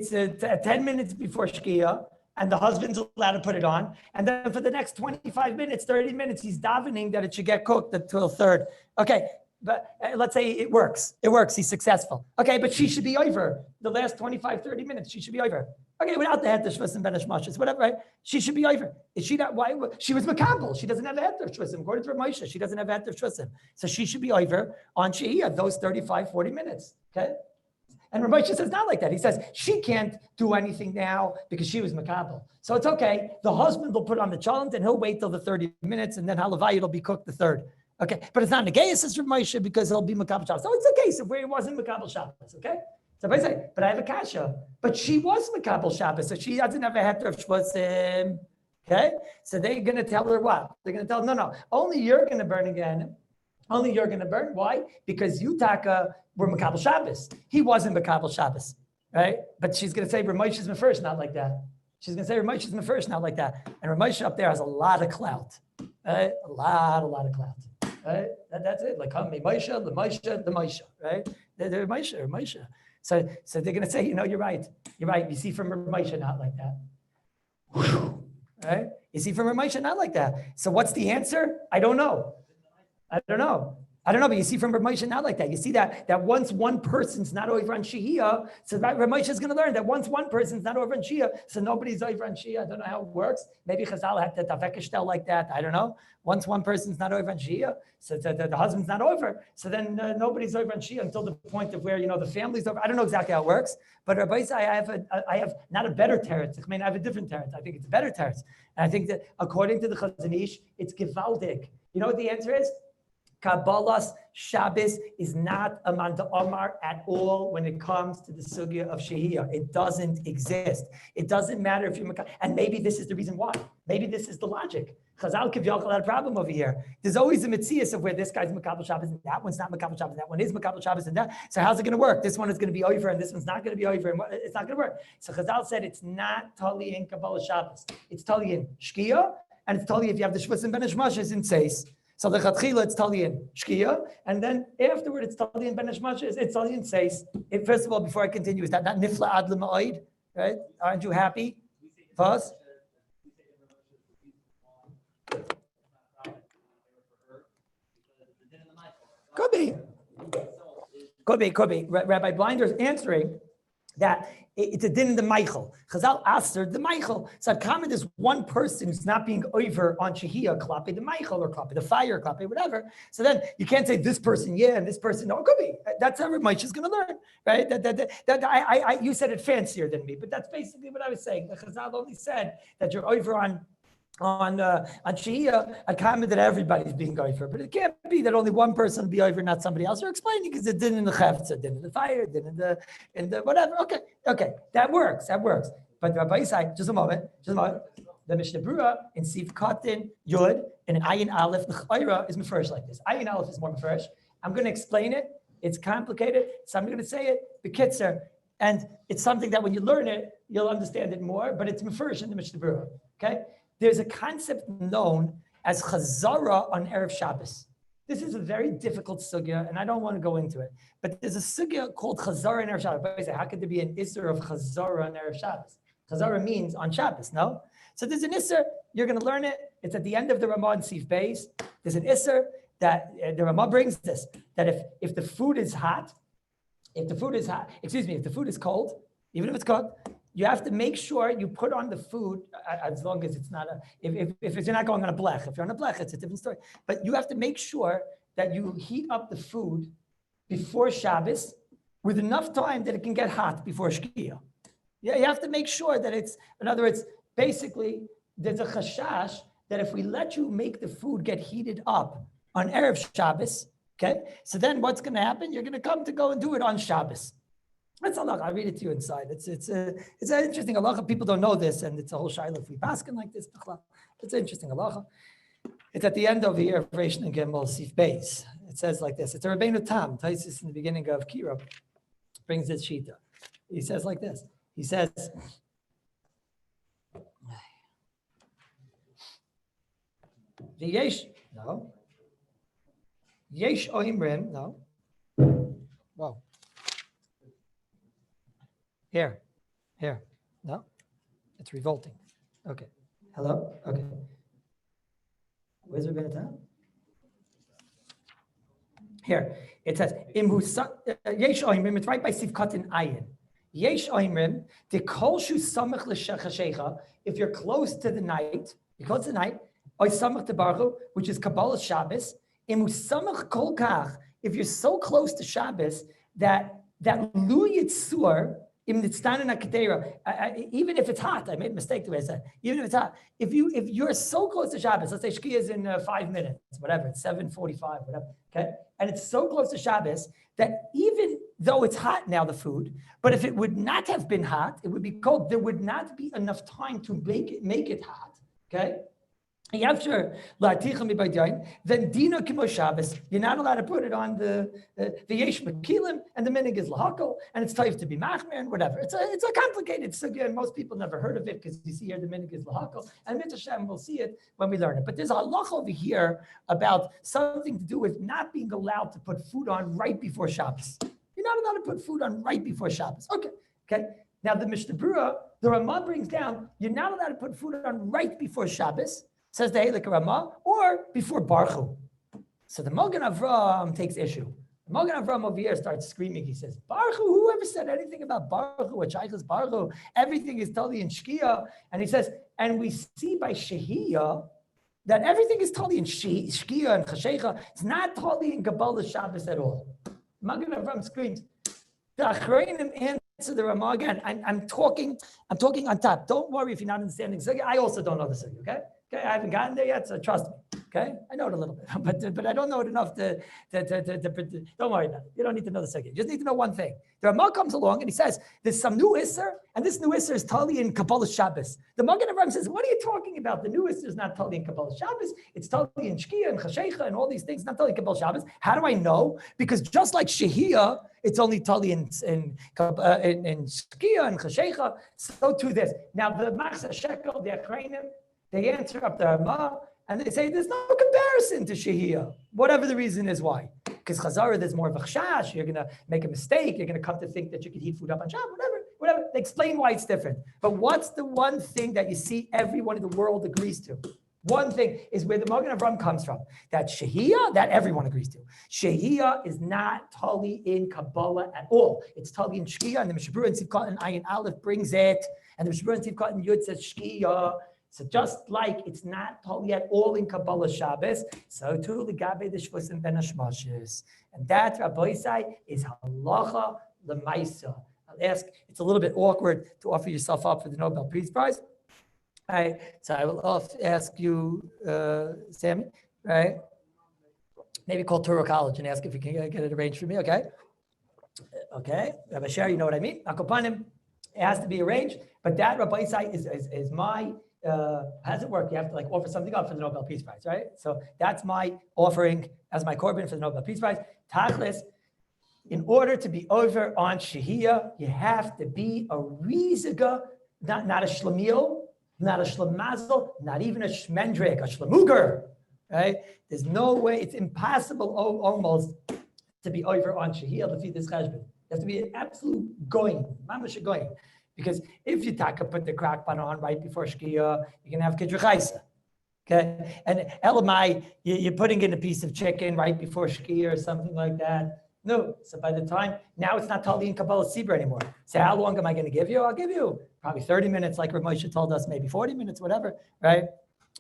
10 minutes before Shkia, and the husband's allowed to put it on. And then for the next 25 minutes, 30 minutes, he's davening that it should get cooked until third. Okay, but let's say it works. It works, he's successful. Okay, but she should be over. The last 25, 30 minutes, she should be over. Okay, without the heter shvusim ben hashmashis, whatever, right? She should be over. Is she not? Why? She was makabel. She doesn't have a heter shvusim. According to Rav Moshe, she doesn't have a heter shvusim. So she should be over on Shehiyah, those 35, 40 minutes, okay? And Rabbi says not like that. He says she can't do anything now because she was makabel. So it's okay. The husband will put on the chalent and he'll wait till the 30 minutes, and then halavai it'll be cooked the third. Okay, but it's not negayah, says Rabbi Moshe, because he'll be makabel Shabbos. So it's okay. So where he wasn't makabel Shabbos, okay? So I say, but I have a kasha. But she was makabel Shabbos, so she doesn't have a heter of shvasim. Okay, so they're going to tell her what? They're going to tell her, no, only you're going to burn again. Only you're going to burn. Why? Because you, Taka, were Makabel Shabbos. He wasn't Makabel Shabbos, right? But she's going to say, Rav Moshe is first, not like that. She's going to say, Rav Moshe is first, not like that. And Rav Moshe up there has a lot of clout, right? A lot of clout, right? That's it. Like, the Moshe, right? They're Moshe. So they're going to say, you're right. You're right. You see from Rav Moshe, not like that. Whew. Right? You see from Rav Moshe, not like that. So what's the answer? I don't know, but you see from Rav Moshe not like that. You see that once one person's not over on Shehiyah, so Rav Moshe is going to learn that once one person's not over on Shehiyah, so nobody's over on Shehiyah. I don't know how it works. Maybe Chazal had the tavekeshtel like that. I don't know. Once one person's not over on Shehiyah, so the husband's not over, so then nobody's over on Shehiyah until the point of where the family's over. I don't know exactly how it works, but Rabbi, I have not a better teretz. I have a different teretz. I think it's a better teretz, and I think that according to the Chazon Ish, it's gewaldig. You know what the answer is? Kabbalah's Shabbos is not a Manda Omar at all when it comes to the sugya of Shehiyah. It doesn't exist. It doesn't matter if you're Makabel. And maybe this is the reason why. Maybe this is the logic. Chazal Kivyachal had a problem over here. There's always a mitzias of where this guy's Makabel Shabbos and that one's not Makabel Shabbos, that one is Makabel Shabbos and that. So how's it going to work? This one is going to be over and this one's not going to be over and it's not going to work. So Chazal said it's not tali in Kabbalah Shabbos. It's tali in Shkia, and it's tali if you have the Shvusim ben Hashmashis in Seis. So the Chatchila, it's tali in Shkia, and then afterward, it's tali in Ben Hashmashis, it's tali in Seis. First of all, before I continue, is that not nifla ad l'ma'id, right? Aren't you happy? Pause. Could be. Rabbi Blinder's answering that it's a din in the Michael. Chazal asked the Michael. So comment is one person who's not being over on Shehiyah, klape the Michael or klape the fire, klape whatever. So then you can't say this person, yeah, and this person, no, it could be. That's how Moshe is going to learn, right? You said it fancier than me, but that's basically what I was saying. The Chazal only said that you're over on Shehiyah, I comment that everybody's being over, but it can't be that only one person will be over, not somebody else. You're explaining because it didn't in the chefza, didn't in the fire, didn't in the whatever. Okay, that works. But Rabbi Isai, just a moment. The Mishnah Berurah in Sif Katan Yud and in Ayin Aleph L'chayra is mefresh like this. Ayin Aleph is more mefresh. I'm going to explain it. It's complicated, so I'm going to say it b'kitzer, and it's something that when you learn it, you'll understand it more. But it's mefresh in the Mishnah Berurah. Okay. There's a concept known as chazara on Erev Shabbos. This is a very difficult sugya, and I don't want to go into it. But there's a sugya called chazara on Erev Shabbos. But I say, how could there be an isser of chazara on Erev Shabbos? Chazara means on Shabbos, no? So there's an isser. You're going to learn it. It's at the end of the Ramah and Sif Beis. There's an isser that the Ramah brings this, that if the food is hot, if the food is cold, even if it's cooked, you have to make sure you put on the food as long as it's not if you're not going on a blech. If you're on a blech, it's a different story. But you have to make sure that you heat up the food before Shabbos with enough time that it can get hot before Shkia. Yeah, you have to make sure that it's, in other words, basically, there's a chashash that if we let you make the food get heated up on Erev Shabbos, okay, so then what's going to happen? You're going to come to go and do it on Shabbos. That's halacha. I'll read it to you inside. It's an interesting halacha. People don't know this, and it's a whole shiloh if we paskin like this. It's an interesting halacha. It's at the end of the year of Reish and Gimel Sif Beis. It says like this. It's a Rabbeinu Tam. Taisus in the beginning of Kira brings this shita. He says like this. He says, Yesh oimrim, no. Whoa. Here, no. It's revolting. Okay. Hello? Okay. Where's Rabbeinu Tam? Here, it says, Yesh oimrim, it's right by Sivkat Ayin. Yesh oimrim, the kolshu samach l'shechashecha, if you're close to the night, oy samach tebarchu, which is Kabbalah Shabbos, imu samach kol kach, if you're so close to Shabbos that lu yitzur, im nitztanen haketera, even if it's hot, I made a mistake the way I said, even if it's hot, if you're so close to Shabbos, let's say Shkia is in 5 minutes, whatever, it's 7:45, whatever, okay, and it's so close to Shabbos that even though it's hot now, the food, but if it would not have been hot, it would be cold. There would not be enough time to make it hot. Okay? Then Dino Kimo Shabbos, you're not allowed to put it on the Yesh Mekilim, and the minig is Lahakol, and it's tough to be Machmer and whatever. It's a complicated sugya, most people never heard of it because you see here the minig is Lahakol, and Mitzvah Shem will see it when we learn it. But there's a halach over here about something to do with not being allowed to put food on right before Shabbos. You're not allowed to put food on right before Shabbos. Okay. Now the Mishnah Berurah, the Ramah brings down, you're not allowed to put food on right before Shabbos, says the Heilik Ramah, or before Baruch. So the Magen Avram takes issue. The Magen Avram over here starts screaming. He says, Baruch, whoever said anything about Baruch, what Shaykh's Baruch, everything is totally in Shkia. And he says, and we see by Shehiyah that everything is totally in Shkia and Chashecha. It's not totally in Kabbalah Shabbos at all. Magen Avram screams. The Achrayim answer the Ramah again. I'm talking on top. Don't worry if you're not understanding. I also don't know the Sugya, okay? Okay, I haven't gotten there yet, so trust me. Okay, I know it a little bit, but I don't know it enough to don't worry about it. You don't need to know the second. You just need to know one thing. The Ramah comes along and he says, there's some new Isser, and this new Isser is totally in Kabbalah Shabbos. The Magen Avram says, what are you talking about? The new Isser is not totally in Kabbalah Shabbos. It's totally in Shkia and Chashecha and all these things, not totally in Kabbalah Shabbos. How do I know? Because just like Shehiyah, it's only totally in Shkia and Chashecha, so too this. Now the Machzah Shekel, the Achrayim, they answer up the Ramah and they say there's no comparison to Shehiyah, whatever the reason is why. Because Chazara, there's more of a chash, you're going to make a mistake, you're going to come to think that you could heat food up on Shabbat, whatever. They explain why it's different. But what's the one thing that you see everyone in the world agrees to? One thing is where the Magen Avram comes from. That Shehiyah, that everyone agrees to. Shehiyah is not totally in Kabbalah at all. It's totally in Shkia, and the Mishnah Berurah and Sivkat and Ayin Aleph brings it, and the Mishnah Berurah and Sivkat and Yud says Shkia. So just like it's not totally at all in Kabbalah Shabbos, so too legabe the shvus and ben hashmashis. And that, Rabbi say, is halacha l'maisa. I'll ask, it's a little bit awkward to offer yourself up for the Nobel Peace Prize. Right, so I will ask you, Sammy, right? Maybe call Turo College and ask if you can get it arranged for me, okay? Okay, Rabbi Sher, you know what I mean? Akopanim, it has to be arranged, but that Rabbi Isai is my, how does it work? You have to like offer something up for the Nobel Peace Prize, right? So that's my offering as my korban for the Nobel Peace Prize. Tachlis, in order to be over on Shehiyah, you have to be a riziga, not a shlemiel, not a shlemazel, not even a shmendrik, a shlemuger, right? There's no way, it's impossible almost to be over on Shehiyah to feed this cheshbon. You have to be an absolute goyim, mamash goyim. Because if you put the crack pan on right before Shkia, you can have kidruchaisa. Okay? And elamai, you're putting in a piece of chicken right before Shkia or something like that. No. So by the time, now it's not totally in Kabbalah Sibra anymore. So how long am I going to give you? I'll give you probably 30 minutes, like Rabbi Moshe told us, maybe 40 minutes, whatever, right?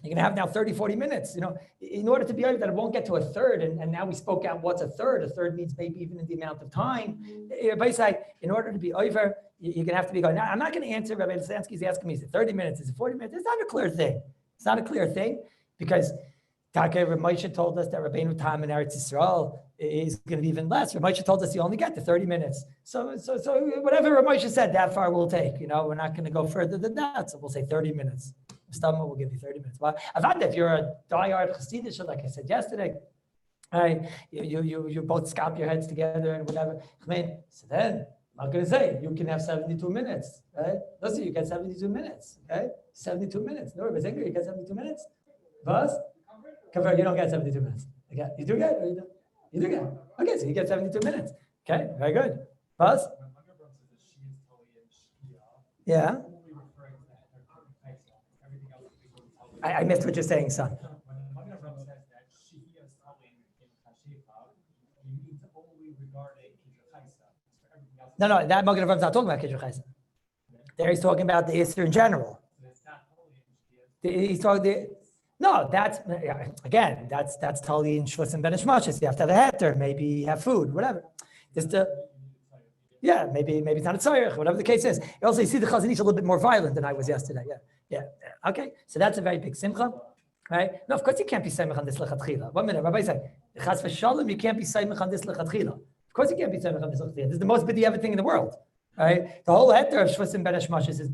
You're going to have now 30, 40 minutes, in order to be able that it won't get to a third. And now we spoke out what's a third. A third means maybe even in the amount of time. Basically, in order to be over, you're going to have to be going, now, I'm not going to answer. Rabbi Lisansky's asking me, is it 30 minutes? Is it 40 minutes? It's not a clear thing. It's not a clear thing because Rabbi Moshe told us that Rabbeinu Tam in Eretz Yisrael is going to be even less. Rabbi Moshe told us you only get to 30 minutes. So whatever Rabbi Moshe said, that far we'll take. We're not going to go further than that. So we'll say 30 minutes. Stama will give you 30 minutes. But if you're a diehard Chassidish, like I said yesterday, right, you both scalp your heads together and whatever. So then, I'm not going to say you can have 72 minutes, right? Listen, you get 72 minutes, okay? 72 minutes. No, Rabbi Zinger, you get 72 minutes? Buzz? Convert, you don't get 72 minutes. Okay, you do get, or you don't? You do get. Okay, so you get 72 minutes. Okay, very good. Buzz? Yeah. I missed what you're saying, son. No, that Magen Avraham is not talking about Kiddush Chaysa. There he's talking about the Isser in general. He's talking that's totally in Shvus and Ben Ishmashis. You have to have a heter, maybe have food, whatever. Maybe it's not a tzarech, whatever the case is. Also, you see the Chazon Ish a little bit more violent than I was yesterday. Yeah. Okay, so that's a very big simcha, right? No, of course you can't be saimach on this lechatchila. 1 minute, Rabbi said, chas v'shalom, you can't be saimach on this lechatchila. Of course you can't be saimach on this lechatchila. This is the most b'diavad thing in the world, right? The whole heter of Shvus and Ben Hashmashis is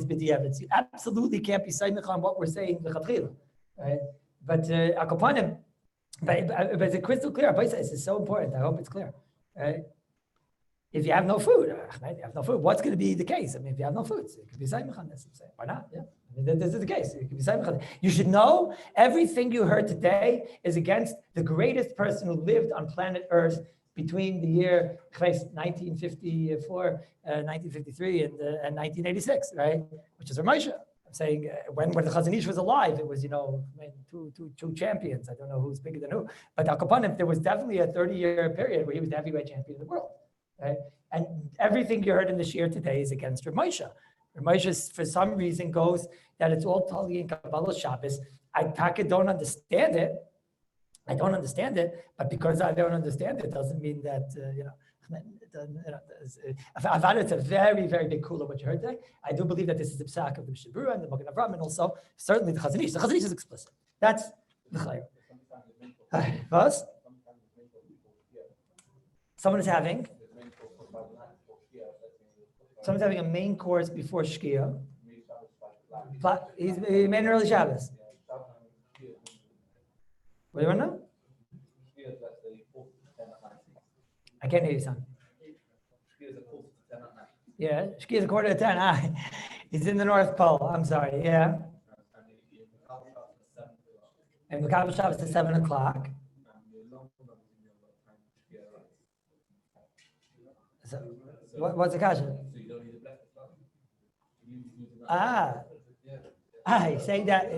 b'diavad. You absolutely can't be saimach on what we're saying lechatchila, right? But akopanim, but is it crystal clear? Rabbi says this is so important. I hope it's clear, right? If you have no food, what's going to be the case? If you have no food, so it could be saimach on this. Why not? Yeah. This is the case. It could be saimach on this. You should know everything you heard today is against the greatest person who lived on planet Earth between the year 1954, 1953, and 1986, right? Which is Rav Moshe. I'm saying when the Chazon Ish was alive, it was two champions. I don't know who's bigger than who, but Al Kapanim, there was definitely a 30-year period where he was the heavyweight champion of the world. Right? And everything you heard in the Shiur today is against Rav Moshe. Rav Moshe, for some reason, goes that it's all totally in Kabbalah Shabbos. I don't understand it. But because I don't understand it, doesn't mean that, it's a very, very big kula what you heard today. I do believe that this is the psak of the Shiur and the Magen Avraham, and also certainly the Chazon Ish. The Chazon Ish is explicit. That's the Chayr. Was? Someone's having a main course before Shkia. But he made an early Shabbos. What do you want to know? I can't hear you, son. Yeah, Shkia is 9:45. He's in the North Pole. I'm sorry. Yeah. And Makabel Shabbos is 7 o'clock. So, what's the kasha? He's saying that.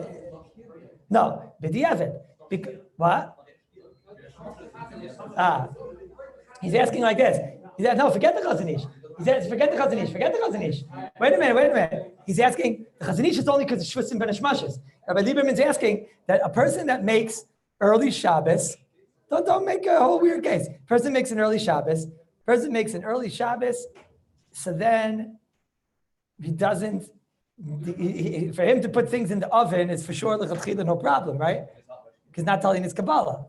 No, b'diavad. What? He's asking like this. He said, no, forget the Chazon Ish. He says, forget the Chazon Ish. Wait a minute. He's asking, the Chazon Ish is only because it's Shvus and Ben Hashmashis. Rabbi Lieberman's asking that a person that makes early Shabbos, don't make a whole weird case. Person makes an early Shabbos, so then he doesn't, for him to put things in the oven is for sure l'chatchila no problem, right? Because not telling his Kabbalah.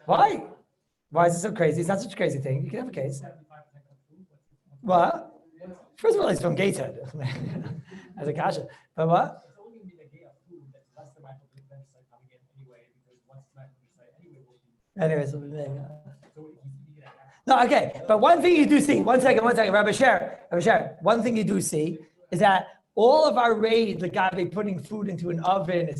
Why? Why is it so crazy? It's not such a crazy thing. You can have a case. What? First of all, he's from Gateshead. As a kasha. But what? Anyways, no, okay. But one thing you do see, one second, Rabbi Sher, one thing you do see is that all of our raid, the guy putting food into an oven, I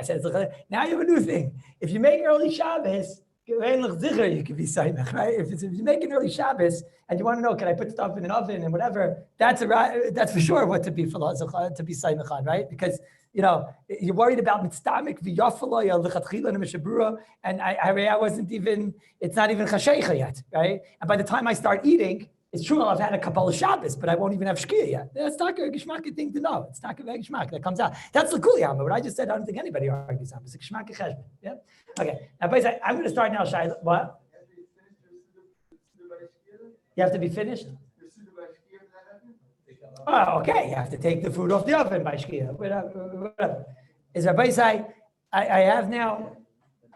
said, now you have a new thing. If you make early Shabbos, you could be Saimach, right? If you make an early Shabbos and you want to know, can I put stuff in an oven and whatever, that's for sure what to be Saimach on, right? Because you're worried about mitztamik v'yafalaya lechatchila nemishabura, and I wasn't even. It's not even chasheicha yet, right? And by the time I start eating, it's true I've had a couple of Shabbos, but I won't even have shkia yet. That's not a geshmak thing to know. It's not a geshmak that comes out. That's the kuliyama. What I just said, I don't think anybody argues on. It's a geshmak cheshbon. Yeah. Okay. Now, I'm going to start now. Shai, what? You have to be finished. Oh, okay. You have to take the food off the oven by shkia. Whatever. Is Rabbi say, I have now,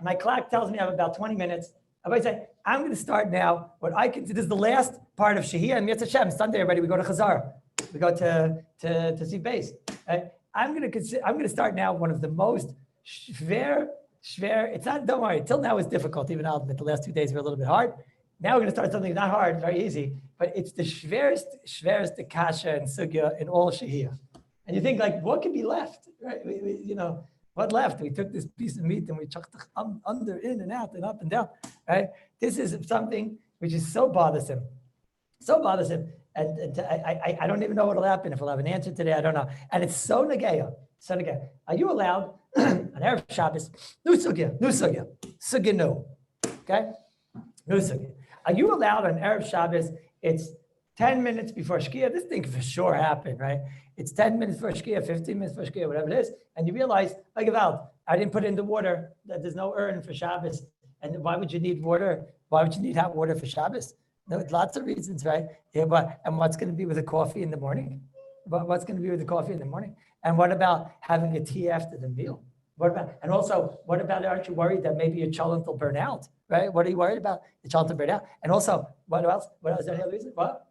my clock tells me I have about 20 minutes. Rabbi say, I'm going to start now. What I consider this is the last part of Shehiyah and Mitzvah Hashem. Sunday, everybody, we go to Chazar. We go to see base. Right? I'm going to start now one of the most schwer. It's not, don't worry, till now it's difficult. Even I'll admit the last 2 days were a little bit hard. Now we're going to start something not hard, very easy, but it's the schwerest kasha and sugya in all Shehiyah. And you think, like, what could be left? Right? What left? We took this piece of meat and we chucked it under, in and out and up and down. Right? This is something which is so bothersome. And I don't even know what'll happen. If we'll have an answer today, I don't know. And it's so negeya. Are you allowed on Erev Shabbos? New sugya no. Okay? New sugya. Are you allowed on Erev Shabbos? It's 10 minutes before Shkia. This thing for sure happened, right? It's 10 minutes for Shkia, 15 minutes for Shkia, whatever it is. And you realize, like, I didn't put in the water, that there's no urn for Shabbos. And why would you need water? Why would you need hot water for Shabbos? No, lots of reasons, right? Yeah, and what's going to be with the coffee in the morning? What's going to be with the coffee in the morning? And what about having a tea after the meal? What about, aren't you worried that maybe your cholent will burn out, right? What are you worried about? The cholent will burn out. And also, what else? Is there any other reason? What?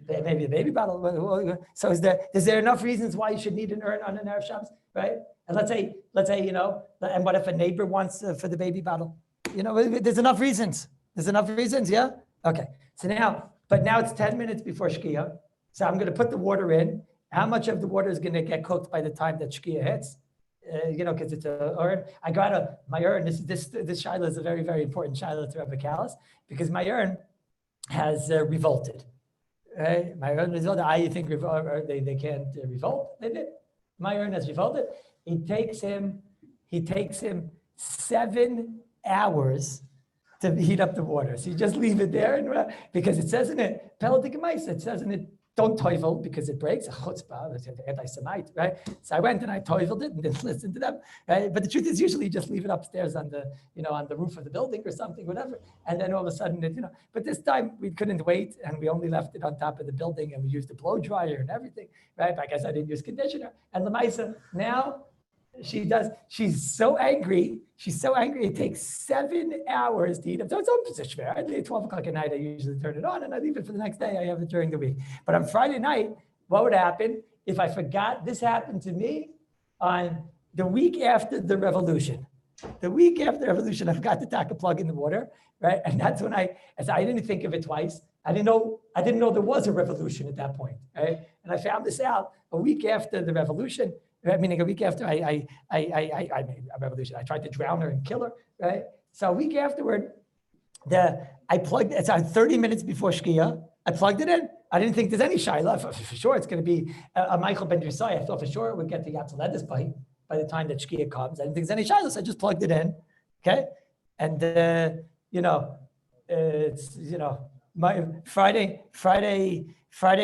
Maybe a baby bottle. So is there enough reasons why you should need an urn on an Erev Shabbos, right? And let's say, and what if a neighbor wants for the baby bottle? There's enough reasons. Yeah? Okay. So now it's 10 minutes before Shkia. So I'm going to put the water in. How much of the water is going to get cooked by the time that Shkia hits? Because it's a urn. I got my urn. This shaila is a very, very important shaila to Rabbi Kallus, because my urn has revolted. Right? My urn revolted. I think they can't revolt. They did. My urn has revolted. It takes him 7 hours to heat up the water. So you just leave it there, because it says in it, it says in it, don't teufel because it breaks. Chutzpah, it's anti-Semite, right? So I went and I teufeled it and didn't listen to them, right? But the truth is, usually you just leave it upstairs on the roof of the building or something, whatever. And then all of a sudden, But this time we couldn't wait, and we only left it on top of the building, and we used a blow dryer and everything, right? But I guess I didn't use conditioner. And Lamaisa now. She's so angry. It takes 7 hours to heat up. So it's opposite schwer. At 12 o'clock at night, I usually turn it on and I leave it for the next day. I have it during the week. But on Friday night, what would happen if I forgot? This happened to me on the week after the revolution. The week after the revolution, I forgot to tack a plug in the water, right? And that's when I didn't think of it twice. I didn't know there was a revolution at that point, right? And I found this out a week after the revolution. Meaning a week after I made a revolution. I tried to drown her and kill her, right? So a week afterward, I plugged, it's 30 minutes before Shkia, I plugged it in. I didn't think there's any Shaila. For sure it's going to be a Michael ben Yisai. I thought for sure it would get to Yatzaledis by the time that Shkia comes. I didn't think there's any Shaila, so I just plugged it in, okay? And, it's, my Friday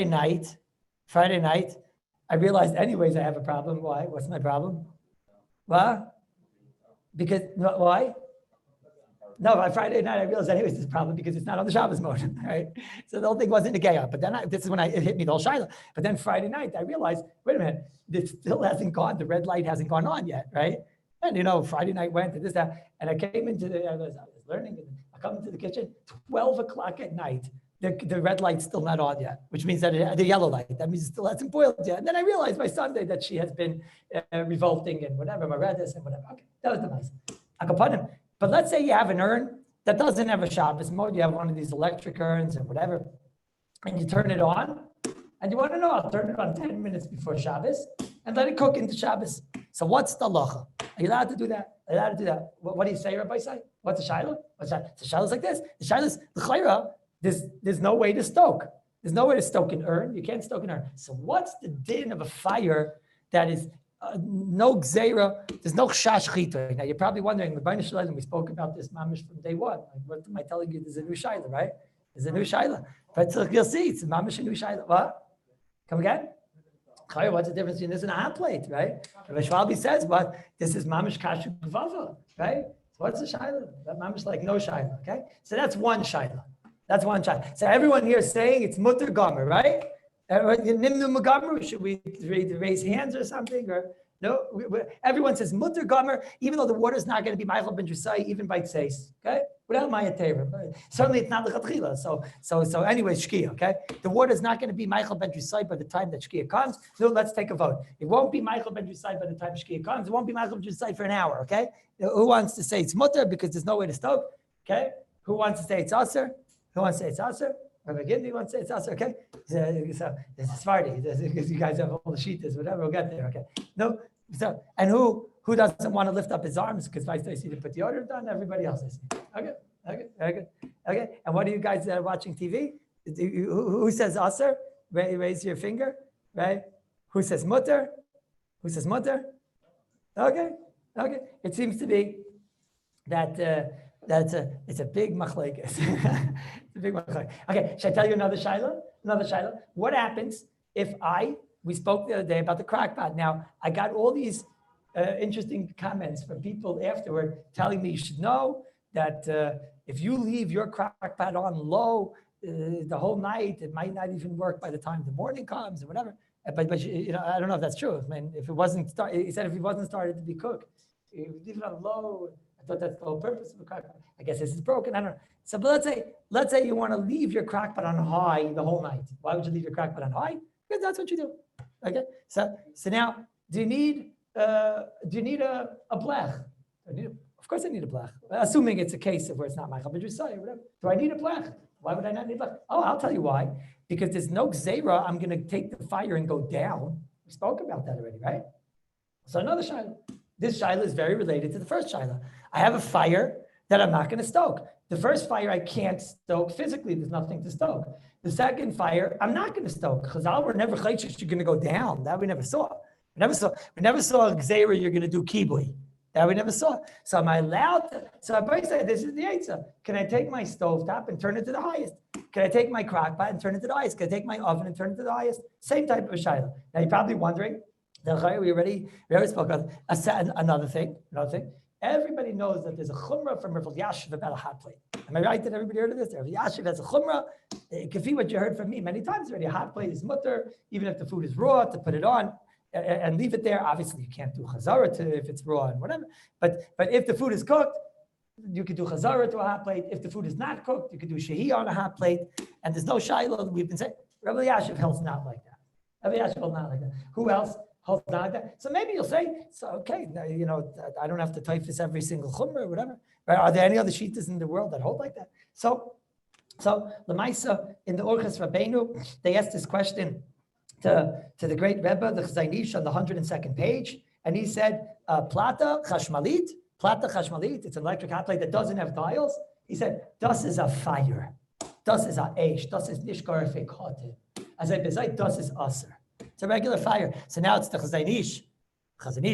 night, I realized anyways I have a problem. Why? What's my problem? What? Because, why? No, by Friday night I realized anyways there's a problem because it's not on the Shabbos mode, right? So the whole thing wasn't a gay up. But then this is when it hit me, the whole Shaila. But then Friday night I realized, wait a minute, it still hasn't gone, the red light hasn't gone on yet, right? And Friday night went and this, that, and I came I was learning, and I come into the kitchen, 12 o'clock at night. The red light's still not on yet, which means that the yellow light, that means it still hasn't boiled yet. And then I realized by Sunday that she has been revolting and whatever, Maredis and whatever. Okay, that was the nice. Akapanim. But let's say you have an urn that doesn't have a Shabbos mode. You have one of these electric urns and whatever, and you turn it on, and you want to know, I'll turn it on 10 minutes before Shabbos, and let it cook into Shabbos. So what's the halacha? Are you allowed to do that? Are you allowed to do that? What do you say, Rabbi say? What's the shayla? The shayla's like this. The shayla's the chayra. There's no way to stoke. There's no way to stoke an urn. You can't stoke an urn. So what's the din of a fire that is no gzeira? There's no chash chita. Now you're probably wondering, we spoke about this mamish from day one. Like, what am I telling you? There's a new shayla, right? There's a new shayla. But you'll see, it's a mamish a new shayla. What? Come again? What's the difference between this and a hot plate, right? Rabbi Shvalbi says, what? This is mamish kashu gvava, right? So what's the shayla? That mamish like no shayla, okay? So that's one shayla. That's one shayla. So everyone here is saying it's mutter gomer, right? Nimnu magamer, should we raise hands or something? Or no? Everyone says mutter gomer, even though the water is not going to be meichel ben drusai, even by tseis, okay? Without ma'atera. Certainly it's not lechatchila. So anyway, shkia, okay? The water is not going to be meichel ben drusai by the time that shkia comes. No, let's take a vote. It won't be meichel ben drusai by the time shkia comes. It won't be meichel ben drusai for an hour, okay? Who wants to say it's mutter because there's no way to stoke, okay? Who wants to say it's aser? Who wants to say it's aser? Rabbi Gindi wants to say it's aser, okay? So it's Sephardi, because you guys have all the shittas, whatever, we'll get there, okay? No, so, and who doesn't want to lift up his arms because vice versa to put the order down? Everybody else is. Okay, very good. Okay, and what are you guys watching TV? Who says aser? Raise your finger, right? Who says mutter? Who says mutter? Okay. It seems to be that it's a big machlekes. It's a big machlekes. Okay, should I tell you another shayla? What happens if we spoke the other day about the crock pot. Now, I got all these interesting comments from people afterward telling me you should know that if you leave your crock pot on low the whole night, it might not even work by the time the morning comes or whatever. But you know, I don't know if that's true. I mean, if it wasn't he said if it wasn't started to be cooked, you leave it on low. I thought that's the whole purpose of a crock pot. I guess this is broken. I don't know. So, but let's say you want to leave your crock pot on high the whole night. Why would you leave your crock pot on high? Because that's what you do. Okay. So now, do you need a blech? Of course, I need a blech. Assuming it's a case of where it's not my chabad or whatever. Do I need a blech? Why would I not need a blech? Oh, I'll tell you why. Because there's no gzeira. I'm going to take the fire and go down. We spoke about that already, right? So another shayla. This shayla is very related to the first shayla. I have a fire that I'm not going to stoke. The first fire I can't stoke physically. There's nothing to stoke. The second fire I'm not going to stoke. Chazal were never chaychish. You're going to go down. That we never saw. We never saw a gzeira. You're going to do kibui. That we never saw. So am I allowed to? So I say this is the answer. Can I take my stovetop and turn it to the highest? Can I take my crock pot and turn it to the highest? Can I take my oven and turn it to the highest? Same type of a shayla. Now you're probably wondering. We already spoke about another thing. Everybody knows that there's a chumrah from Rav Yashiv about a hot plate. Am I right that everybody heard of this? Rav Yashiv has a chumrah. It could be what you heard from me many times already. A hot plate is mutter, even if the food is raw, to put it on and leave it there. Obviously, you can't do chazara to if it's raw and whatever. But if the food is cooked, you could do chazara to a hot plate. If the food is not cooked, you could do shehi on a hot plate. And there's no shayla. We've been saying Rav Yashiv holds not like that. Rav Yashiv holds not like that. Who else? So maybe you'll say, so okay, you know, I don't have to typhus every single chumrah or whatever. Right? Are there any other shittas in the world that hold like that? So Lamaisa in the Orchos Rabbeinu, they asked this question to the great Rebbe, the Chazaynish, on the 102nd page, and he said, plata chashmalit, it's an electric hot plate that doesn't have dials. He said, das is a fire, das is a eish, das is nishgar fekhatim. As I bezait, das is aser. It's a regular fire. So now it's the Chazanish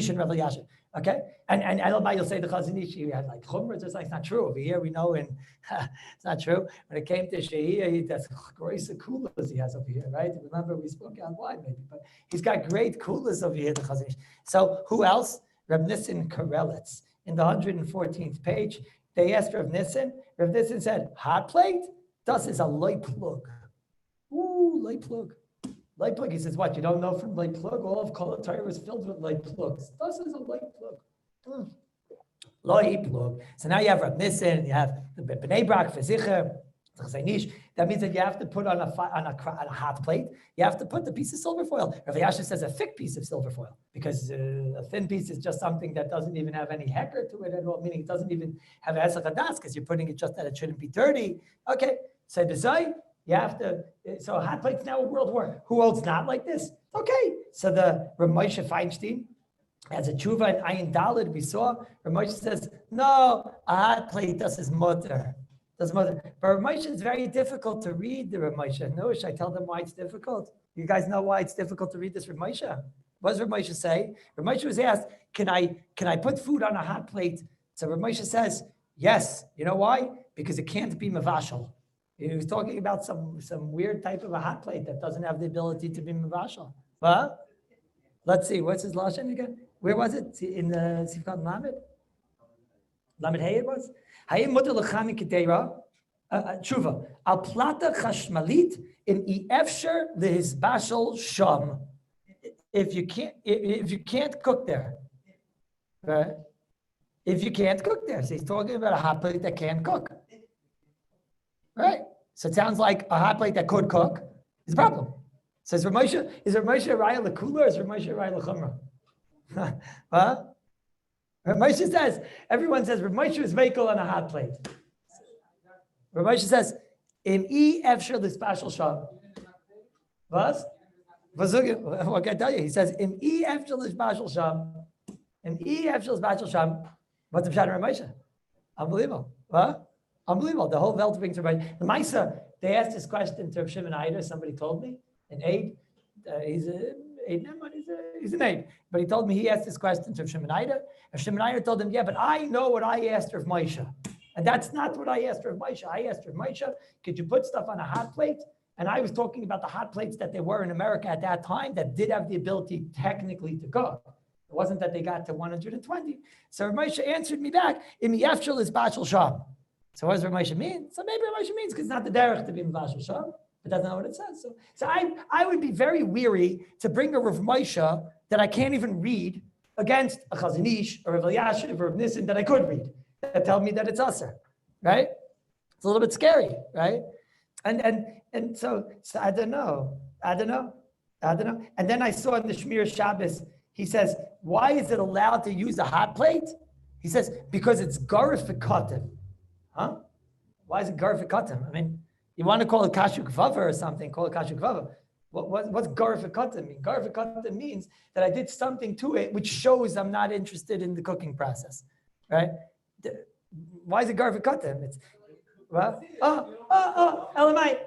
and Rav Yashiv. Okay? And Elbai, you'll say the Chazanish, you had like chumrah, it's like, it's not true. Over here, we know, and it's not true. When it came to Shehi, that's great kulas he has over here, right? Remember, we spoke out wide maybe, but he's got great kulas over here, the Chazanish. So who else? Rav Nissen Karelitz. In the 114th page, they asked Rav Nissen. Rav Nissen said, hot plate? Das is a light plug. Ooh, light plug. Light plug, he says, what, you don't know from light plug? All of Kol Torah is filled with light plugs. This is a light plug. Light plug. So now you have Rav Nissen, you have the Bnei Brak, Vezicher, Chazanish. That means that you have to put on a hot plate, you have to put the piece of silver foil. Rav Yashiv says a thick piece of silver foil, because a thin piece is just something that doesn't even have any hecker to it at all, meaning it doesn't even have esach hadas, because you're putting it just that it shouldn't be dirty. Okay, so Bezai, you have to, so hot plate's now a world war. Who holds not like this? Okay, so the Rav Moshe Feinstein has a tshuva in Ayin Daled. We saw Rav Moshe says, no, a hot plate does his mother. Does mother. But Rav Moshe is very difficult to read, the Rav Moshe. No, should I tell them why it's difficult? You guys know why it's difficult to read this Rav Moshe? What does Rav Moshe say? Rav Moshe was asked, can I put food on a hot plate? So Rav Moshe says, yes. You know why? Because it can't be mavashal. He was talking about some weird type of a hot plate that doesn't have the ability to be mavashal. Well, let's see. What's his lashon again? Where was it? In the Sifkat Lamed? Lamed Hey it was? Hayim mutar l'chami kedera. Tshuva. Al plata chashmalit in efsher lehizbashal sham. If you can't cook there, right? If you can't cook there, so he's talking about a hot plate that can't cook, right? So it sounds like a hot plate that could cook is a problem. So is Rav Moshe raya l'kula or is Rav Moshe raya l'chumra? Huh? Rav Moshe says, everyone says Rav Moshe is vehicle on a hot plate. Rav Moshe says, in efsher l'spashal sham. What? What can I tell you? He says, in efsher l'spashal sham. In efsher l'spashal sham. What's the pshat of Rav Moshe? Unbelievable. What? Unbelievable. The whole Welt brings Rav Moshe. The Maisa, they asked this question to Rav Shimon Eider, somebody told me, an aide. He's an aide. But he told me he asked this question to Rav Shimon Eider. Rav Shimon Eider told him, yeah, but I know what I asked Rav Moshe. And that's not what I asked Rav Moshe. I asked Rav Moshe, could you put stuff on a hot plate? And I was talking about the hot plates that they were in America at that time that did have the ability technically to cook. It wasn't that they got to 120. So Rav Moshe answered me back, Imi Yefshel is Bashal Sham. So what does Rav Moshe mean? So maybe Rav Moshe means because it's not the derech to be in Bashal Sham, but that's not what it says. So I would be very weary to bring a Rav Moshe that I can't even read against a Chazon Ish or a Rav Elyashiv or Rav Nissen that I could read, that tell me that it's usher, right? It's a little bit scary, right? And so I don't know. And then I saw in the Shmir Shabbos, he says, why is it allowed to use a hot plate? He says, because it's garifikatim. Huh? Why is it garifikatim? I mean, you want to call it kashuk vava or something, call it kashuk vava. What's garifikatim mean? Garifikatim means that I did something to it which shows I'm not interested in the cooking process, right? Why is it garifikatim? It's, well, Elamite.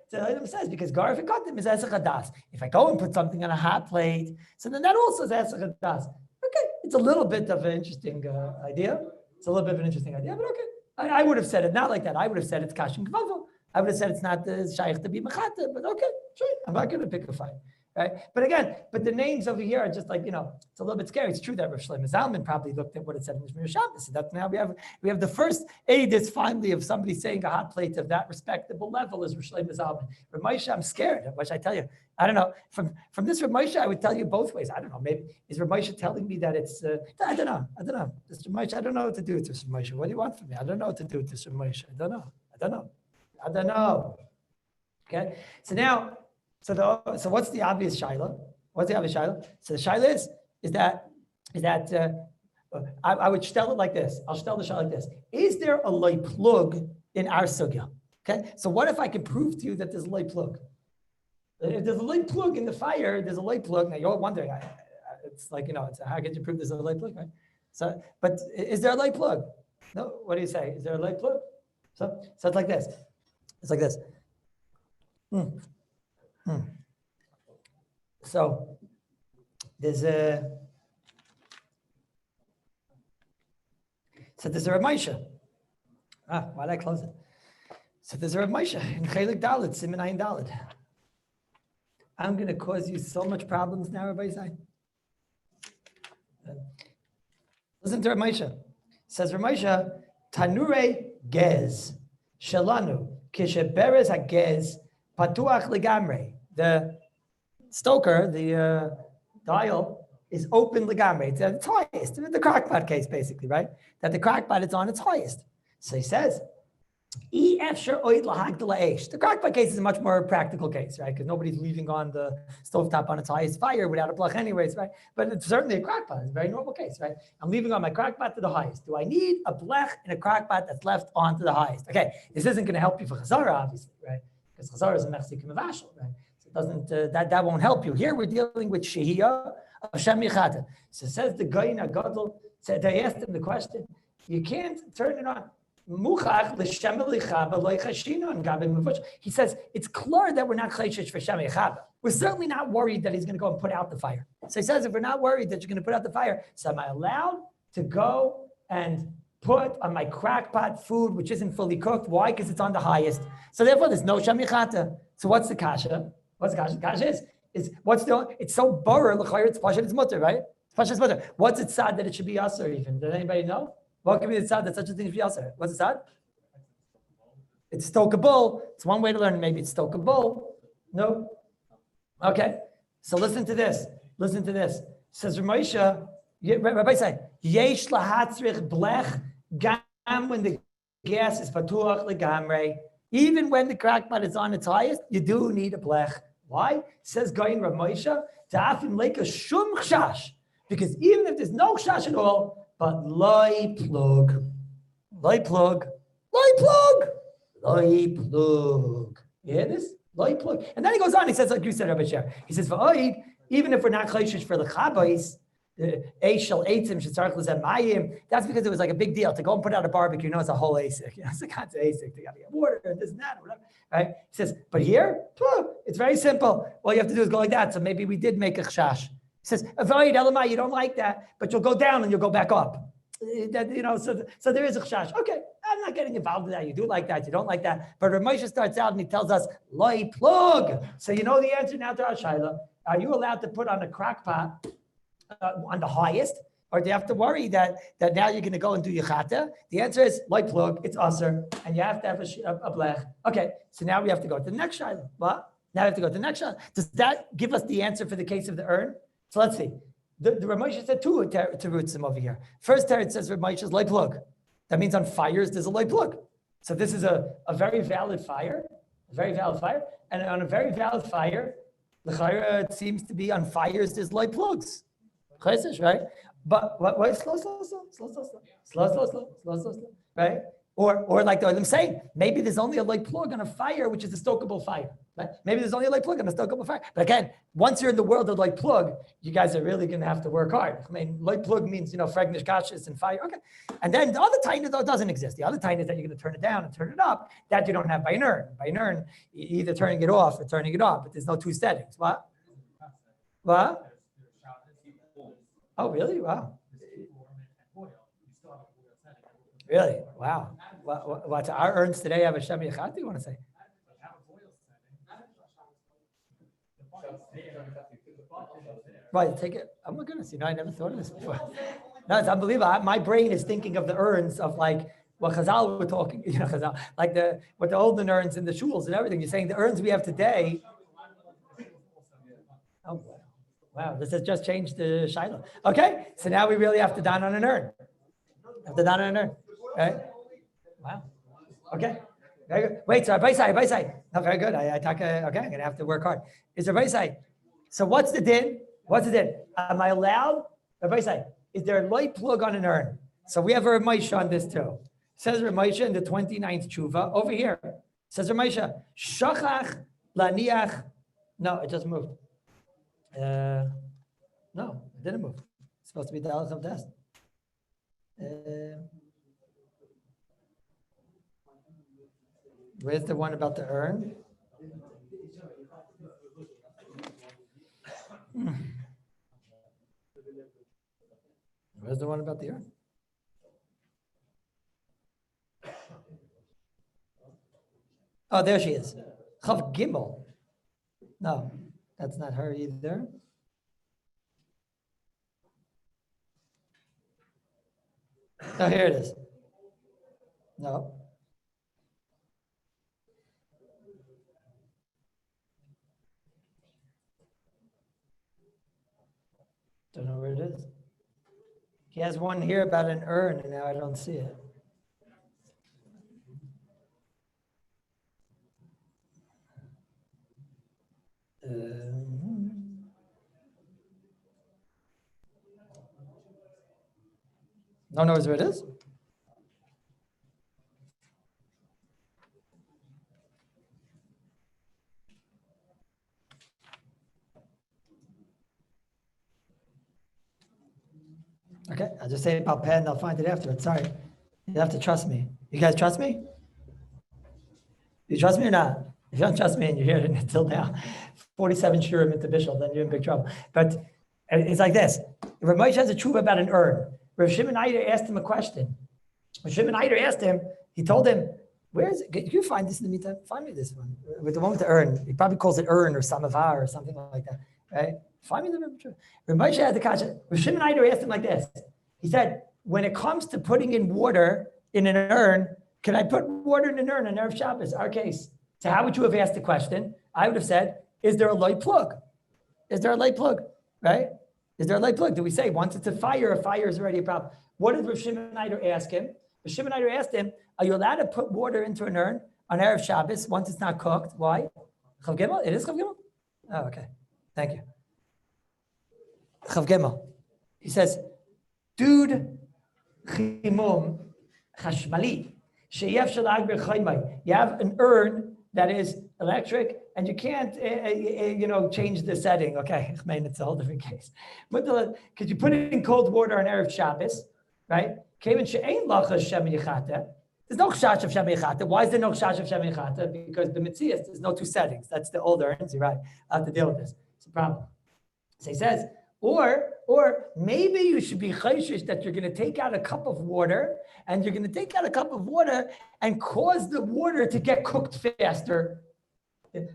So it says because garifikatim is esach hadas. If I go and put something on a hot plate, so then that also is esach hadas. Okay, it's a little bit of an interesting idea. It's a little bit of an interesting idea, but okay. I would have said it not like that. I would have said it's kashin kvavu. I would have said it's not the shaykh to be mechata, but okay, sure. I'm not going to pick a fight, right? But again, the names over here are just like, it's a little bit scary. It's true that Rav Shlomo Zalman probably looked at what it said in the Shmir Shabbos. And that's now we have the first aidis finally of somebody saying a hot plate of that respectable level is Rav Shlomo Zalman. Rav Moshe, I'm scared. What should I tell you? I don't know. From this Rav Moshe, I would tell you both ways. I don't know. Maybe is Rav Moshe telling me that it's? I don't know. This Rav Moshe, I don't know what to do with this Rav Moshe. What do you want from me? I don't know what to do with this Rav Moshe. I don't know. Okay. So now, so what's the obvious shaila? So the shaila is that I would tell it like this. I'll tell the shaila like this. Is there a loy plug in our sugya? Okay. So what if I can prove to you that there's a loy plug? If there's a loy plug in the fire, there's a loy plug. Now you're wondering, it's like, it's how could you prove there's a loy plug, right? So, but is there a loy plug? No. What do you say? Is there a loy plug? So it's like this. It's like this. So there's a Rav Moshe. Why did I close it? So there's a Rav Moshe in Chelik Dalet, Siman Ayin Dalet. I'm going to cause you so much problems now, Rabbi Isai. Listen to Rav Moshe. Says Rav Moshe, Tanure Gez Shelanu Kisheberes HaGez Patuach Legamre. The stoker, the dial, is open legamre. It's at its highest. The crockpot case, basically, right? That the crockpot is on its highest. So he says, the crockpot case is a much more practical case, right? Because nobody's leaving on the stovetop on its highest fire without a plug anyways, right? But it's certainly a crockpot. It's a very normal case, right? I'm leaving on my crockpot to the highest. Do I need a blech in a crockpot that's left on to the highest? Okay, this isn't going to help you for chazara, obviously, right? Because chazara is a mechzik mavashal, right? So Doesn't that won't help you. Here we're dealing with Shehiyah of Shem Yichata. So says the Goyin Agadol, said they asked him the question, you can't turn it on. He says, it's clear that we're not chayshish for Shem Yichata. We're certainly not worried that he's going to go and put out the fire. So he says, if we're not worried that you're going to put out the fire, so am I allowed to go and put on my crackpot food, which isn't fully cooked? Why? Because it's on the highest. So therefore, there's no Shem Yichata. So what's the kasha? What's the kasha? The kasha is what's the, it's so borer, l'chayr, it's pashat, it's mutter, right? It's pashat, it's mutter. What's it sad that it should be aser even? Does anybody know? What can be the sad that such a thing should be aser? What's it sad? It's stokable. It's one way to learn. Maybe it's stokable. No. Okay. So listen to this. Listen to this. Says Ramosha, Rabbi say, yesh lahatzrich blech gam when the gas is patuach legamrei. Even when the crackpot is on its highest, you do need a blech. Why? Says Goyin Ramosha, ta'afim leka shum chash. Because even if there's no chash at all, but loy plug. Loy plug. Loy plug. Loy plug. You hear this? Loy plug. And then he goes on, he says, like you said, Rabbi Shiur, he says, v'oid, even if we're not chayshish for the chabais, Eishel Eitzim Shetzarchus and Mayim. That's because it was like a big deal to go and put out a barbecue. You know, it's a whole ASIC. You know, it's a kind of ASIC. They got to get water and this and that, or whatever. Right? He says, but here, it's very simple. All you have to do is go like that. So maybe we did make a chash. He says, avoid elamai. You don't like that, but you'll go down and you'll go back up. That, you know, so there is a chash. Okay, I'm not getting involved in that. You do like that. You don't like that. But Ramosha starts out and he tells us, loy plug. So you know the answer now to our shaila. Are you allowed to put on a crack pot on the highest, or do you have to worry that now you're going to go and do yichata? The answer is light plug. It's aser, and you have to have a blech. Okay, so now we have to go to the next shaila. What? Now we have to go to the next shaila. Does that give us the answer for the case of the urn? So let's see. The Ramosha said two terutzim over here. First teretz says Ramosha's light plug. That means on fires there's a light plug. So this is a very valid fire, and on a very valid fire, the chayra, it seems to be on fires there's light plugs. Right? But what slow, right? Or like the Olim say, maybe there's only a light plug on a fire, which is a stokable fire. Right? Maybe there's only a light plug on a stokable fire. But again, once you're in the world of light plug, you guys are really going to have to work hard. I mean, light plug means, fregnish kashis and fire. Okay. And then the other taina, though, doesn't exist. The other taina is that you're going to turn it down and turn it up. That you don't have by an urn. By an urn, you're either turning it off or turning it on, but there's no two settings. What? Oh, really? Wow. Really? Wow. What our urns today have a Shem Yichata, you want to say? Right, take it. Oh my goodness, I never thought of this before. No, it's unbelievable. My brain is thinking of the urns of like what Chazal were talking, Chazal, like what the olden urns in the shuls and everything. You're saying the urns we have today. Oh, wow. Wow, this has just changed the Shiloh. Okay, so now we really have to don on an urn. Right? Wow. Okay. Very good. Wait, so Rabbi say. No, very good. I talk. Okay, I'm gonna have to work hard. Is Rabbi say? So what's the din? Am I allowed? Rabbi say, is there a light plug on an urn? So we have a Ramosha on this too. Says Ramosha in the 29th tshuva over here. Says Ramosha, shachach laniach. No, it just moved. No, it didn't move. It's supposed to be the Aleph of Test. Where's the one about the urn? Where's the one about the urn? Oh, there she is. Chav Gimel. No, that's not her either. Oh, here it is. No. Don't know where it is. He has one here about an urn, and now I don't see it. No one knows where it is? Okay, I'll just say it about pen. I'll find it afterwards. Sorry, you have to trust me. You guys trust me? You trust me or not? If you don't trust me and you're here until now, 47 shiurim into Bishul, then you're in big trouble. But it's like this. Rav Moshe has a tshuva about an urn. Rav Shimon Eider asked him a question. Rav Shimon Eider asked him, he told him, where is it? Can you find this in the meantime? Find me this one. With the one with the urn. He probably calls it urn or samavar or something like that. Right? Find me the tshuva. Rav Moshe had the kasha. Rav Shimon Eider asked him like this. He said, when it comes to putting in water in an urn, can I put water in an urn on Erev Shabbos? Our case. So how would you have asked the question? I would have said, is there a light plug? Is there a light plug? Right? Is there a light plug? Do we say once it's a fire is already a problem? What did Rav Shimon Eider ask him? Rav Shimon Eider asked him, are you allowed to put water into an urn on Erev Shabbos once it's not cooked? Why? Chav Gimel? It is Chav Gimel? Oh, okay. Thank you. Chav Gimel. He says, Dude chimum chashmali. You have an urn that is electric, and you can't, change the setting. Okay, I mean, it's a whole different case. But because you put it in cold water on Erev Shabbos, right? There's no chash of Shem Yechata. Why is there no chash of Shem Yechata? Because the Metzias, there's no two settings. That's the old urns. You're right. I have to deal with this. It's a problem. So he says, or maybe you should be chayshish that you're going to take out a cup of water and cause the water to get cooked faster.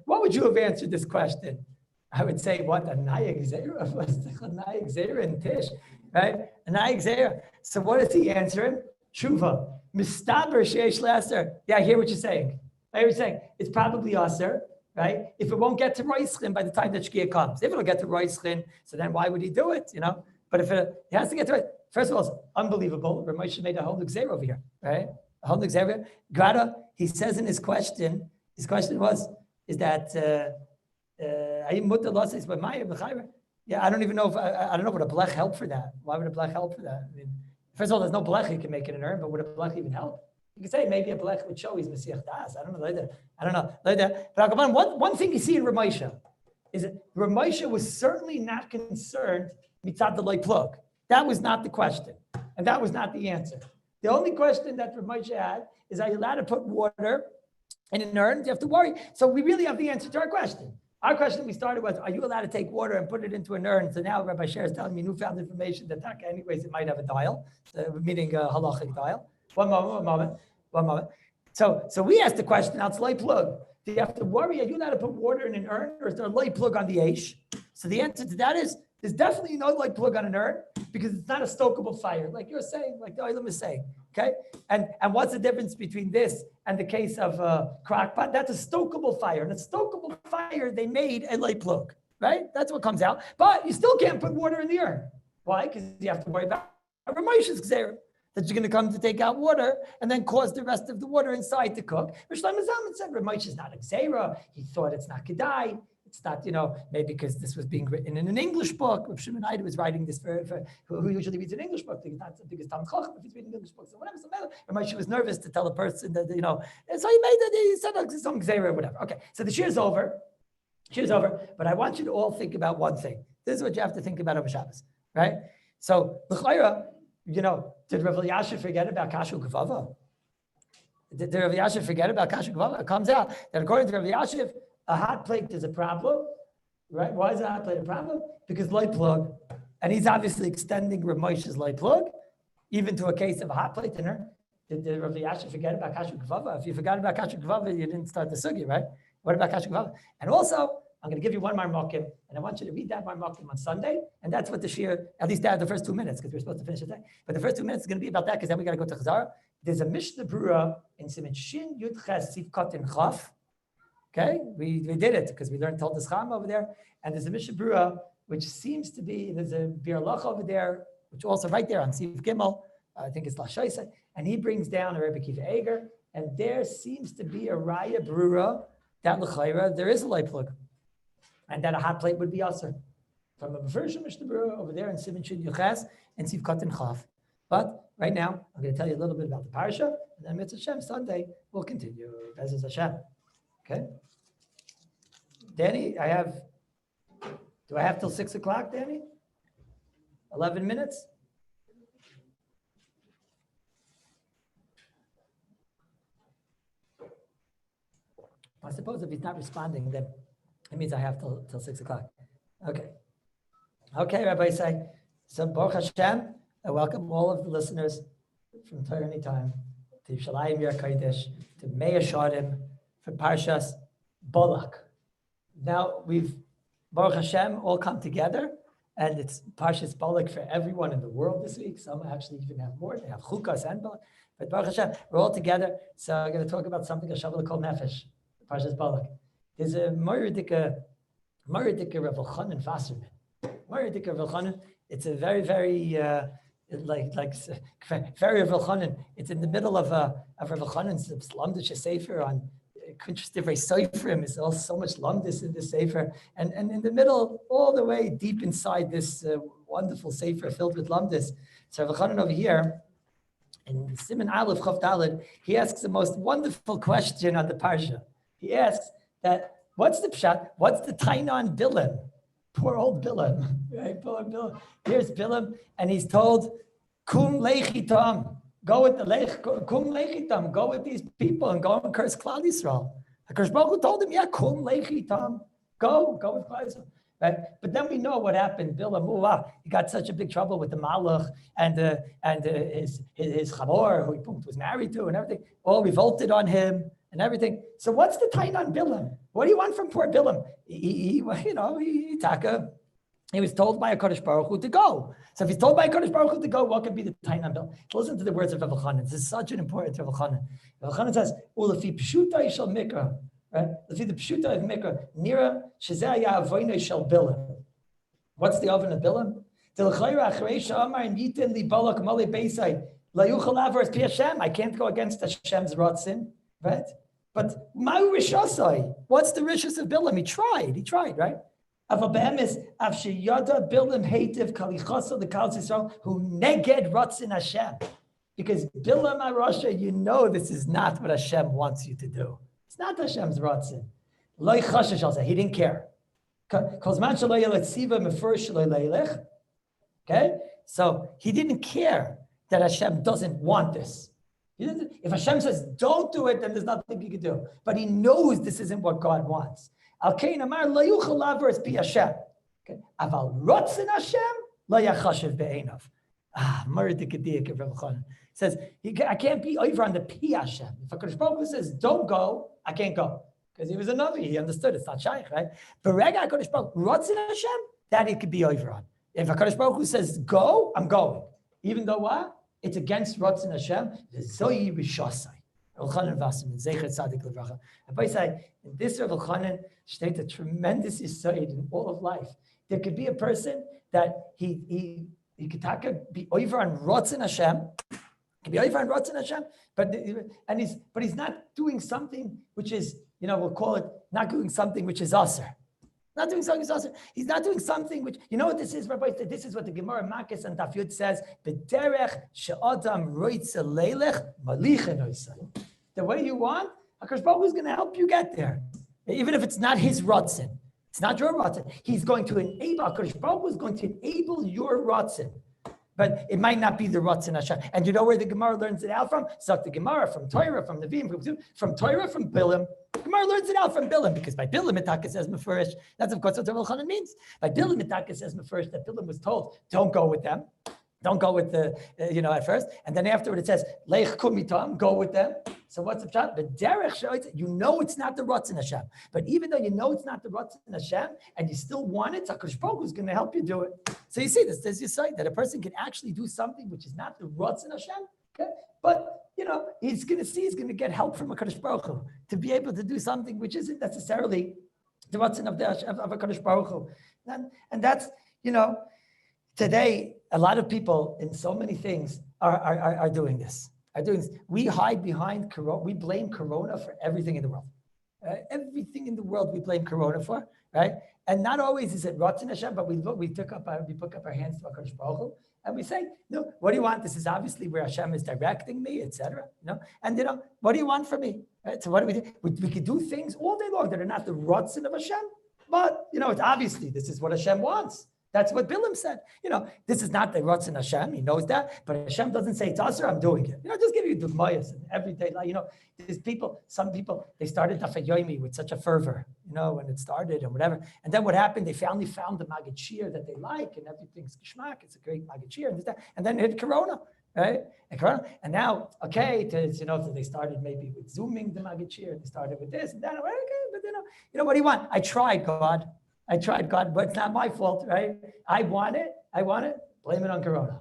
What would you have answered this question? I would say, what? A nayek zera in Tish, right? A nayek zera. So what does he answer him? Tshuva. Mistaber sheish laser. Yeah, I hear what you're saying. It's probably aser. Right? If it won't get to Roischin by the time that Shkia comes. If it'll get to Roischin, so then why would he do it? But if it has to get to it, first of all, it's unbelievable. Rav Moshe made a whole Xer over here, right? A whole Xer. Grada, he says in his question is that yeah, I don't even know if I don't know, would a blech help for that? Why would a blech help for that? I mean, first of all, there's no blech you can make in an urn, but would a blech even help? You could say maybe a blech would show he's Messiah Das. I don't know. But one thing you see in Rav Moshe is that Rav Moshe was certainly not concerned mitzad the light plug. That was not the question. And that was not the answer. The only question that Rav Moshe had is, are you allowed to put water in an urn? Do you have to worry? So we really have the answer to our question. Our question we started was, are you allowed to take water and put it into an urn? So now Rabbi Sher is telling me newfound information that anyways, it might have a dial, meaning a halachic dial. One moment. So we asked the question, now it's light plug. Do you have to worry? Are you allowed to put water in an urn, or is there a light plug on the Aish? So the answer to that is, there's definitely no light plug on an urn because it's not a stokable fire, like you're saying, like the Olam is saying. Okay? And what's the difference between this and the case of crock pot? That's a stokable fire. And a stokable fire, they made a light plug, right? That's what comes out. But you still can't put water in the urn. Why? Because you have to worry about Rav Moshe's Gzeira, that you're going to come to take out water and then cause the rest of the water inside to cook. Rish Shlomo Zalman said, Rav Moshe is not a Gzeira. He thought it's not Kedai. It's not, maybe because this was being written in an English book. Rav Shimon Eider was writing this for who usually reads an English book. It's not the biggest Talmud Chacham if he's reading English books. So whatever, Rav Moshe was nervous to tell a person that, and so he said some Gzeira or whatever. Okay, so the Shiur is over. But I want you to all think about one thing. This is what you have to think about over Shabbos, right? So, l'chayra, did Rav Elyashiv forget about Kashu Kavava? Did Rav Elyashiv forget about Kashu Kavava? It comes out that according to Rav Elyashiv, a hot plate is a problem, right? Why is a hot plate a problem? Because light plug, and he's obviously extending Rav Moshe's light plug, even to a case of a hot plate dinner. Did Rav Elyashiv forget about Kashu Kavava? If you forgot about Kashu Kavava, you didn't start the sugi, right? What about Kashu Kavava? And also, I'm going to give you one marmokim, and I want you to read that marmokim on Sunday, and that's what the Shiur, at least the first 2 minutes, because we're supposed to finish it today. But the first 2 minutes is going to be about that, because then we got to go to Chazar. There's a Mishnah Brura in Siman Shin Yud Ches Sivkot in Chaf. Okay, we did it because we learned Toldos Cham over there, and there's a Mishnah Brura which seems to be, there's a Bir Lach over there, which also right there on Siv Gimel, I think it's Lashaisa, and he brings down a Rebbe Kiva Eger, and there seems to be a Raya Brura that l'chayra there is a light plug, and that a hot plate would be aser. From a version Mishnah Brura over there in Siman Shin Yuches and Siv Katan Chav. But right now, I'm going to tell you a little bit about the parsha, and then Mitzvah Hashem Sunday we'll continue. Bezos Hashem. Okay. Danny, do I have till 6 o'clock, Danny? 11 minutes? I suppose if he's not responding, then it means I have till 6 o'clock. Okay. Okay, Rabbi say. So Baruch Hashem, I welcome all of the listeners from Torah Anytime to Yerushalayim Yer Kodesh, to Meir Shadim, for Parshas Balak. Now we've, Baruch Hashem, all come together, and it's Parshas Balak for everyone in the world this week. Some actually even have more. They have Chukas and Balak. But Baruch Hashem, we're all together. So I'm going to talk about something, a Shavah called Nefesh, Parshas Balak. There's a Moridika Rav Elchanan Wasserman. Moridika Rav Elchanan, it's a very, very, very Rav Elchanan. It's in the middle of Rav Elchanan's Lamdish Sefer on Kuntres Divrei Seifrim. There's also so much Lamdis in this Sefer. And in the middle, all the way deep inside this wonderful Sefer filled with Lamdis. So Rav Elchanan over here, in Siman Aleph Chav Daled, he asks the most wonderful question on the Parsha. He asks that, what's the pshat? What's the Tainan Bilam? Poor old Bilam, right? Poor Bilam. Here's Bilam, and he's told, Kum lechitam, go with the lech, kum lechitam, go with these people and go and curse Klal Yisrael. HaKadosh Baruch Hu told him, yeah, kum lechitam, go with Klal Yisrael. Right? But then we know what happened. Bilam, he got such a big trouble with the Malach and his Chamor, who he was married to, and everything. All revolted on him and everything. So what's the tain on Bilam? What do you want from poor Bilam? He was told by a Kadosh Baruch Hu to go. So if he's told by a Kadosh Baruch Hu to go, what could be the tain on Bilam? Listen to the words of Rav Elchanan. This is such an important Rav Elchanan. Rav Elchanan says, "Ulefi pshuta yishal mikra." Right? The pshuta of Mikra, Nira Shazaya Avoina Shel Bilam. What's the oven of Bilam? I can't go against Hashem's Ratzin, right? But Ma'u Rishasai, what's the Rishas of Bilam? He tried, right? Bilam hativ kalichasa the Kallus Yisrael who neged Ratzin Hashem. Because Bilam Arasha, you know this is not what Hashem wants you to do. It's not Hashem's Ratzin. He didn't care. Okay? So he didn't care that Hashem doesn't want this. If Hashem says, don't do it, then there's nothing he can do. But he knows this isn't what God wants. Okay? Says, I can't be over on the Pi Hashem. If a Kadosh Baruch Hu says, don't go, I can't go. Because he was a Navi, he understood it's not Shaykh, right? But Rega Kadosh Baruch Hu, Ratzin Hashem, that it could be over on. If a Kadosh Baruch Hu says, go, I'm going. Even though what? It's against Ratzin Hashem, the Zoyi Rishasai. Elchanan Vassim, Zeichet Tzadik Levracha. And by saying, in this Rav Elchanan states a tremendous insight in all of life. There could be a person that he could be over on Ratzin Hashem, but he's not doing something which is, we'll call it not doing something which is aser. Not doing something which is aser. He's not doing something which, you know what this is, Rabbi? This is what the Gemara Makis and Daf Yud says. B'derech she'adam roitze leilech malichen oisai. The way you want, HaKadosh Baruch Hu is going to help you get there, even if it's not his ratzin. It's not your ratzin. He's going to enable. HaKadosh Baruch Hu is going to enable your ratzin. But it might not be the Ratzin Hashem. And you know where the Gemara learns it out from? It's not the Gemara, from Torah, from Nevi'im, from Torah, from Bilam. The Gemara learns it out from Bilam, because by Bilam, Mitaka says Mefurish. That's, of course, what Rav Elchanan means. By Bilam, Mitaka says Mefurish, that Bilam was told, don't go with them. Don't go with the, at first. And then afterward it says, Leich kumitam, go with them. So what's the pshat? But derech, you know it's not the Ratzin Hashem. But even though you know it's not the Ratzin Hashem, and you still want it, HaKadosh Baruch Hu is going to help you do it. So you see this, there's your sight that a person can actually do something which is not the Ratzin Hashem, okay? But, he's going to get help from HaKadosh Baruch Hu to be able to do something which isn't necessarily the Ratzin of HaKadosh Baruch Hu. And that's, today, a lot of people in so many things are doing this. We hide behind Corona. We blame Corona for everything in the world. Everything in the world we blame Corona for, right? And not always is it Ratzin Hashem, but we put up our hands to HaKadosh Baruch Hu, and we say, no, what do you want? This is obviously where Hashem is directing me, etc. And what do you want from me? Right? So what do we do? We could do things all day long that are not the Ratzin of Hashem, but it's obviously this is what Hashem wants. That's what Bilam said. This is not the Ratzon Hashem. He knows that, but Hashem doesn't say it's Asur, I'm doing it. Just give you dugmayas in everyday life. There's some people, they started Daf Yomi with such a fervor, when it started and whatever. And then what happened? They finally found the Maggid Shiur that they like, and everything's geschmack. It's a great Maggid Shiur, and then it hit Corona. Right? And now, so they started maybe with Zooming the Maggid Shiur, they started with this and that. Okay, but what do you want? I tried, God, but it's not my fault, right? I want it, blame it on Corona.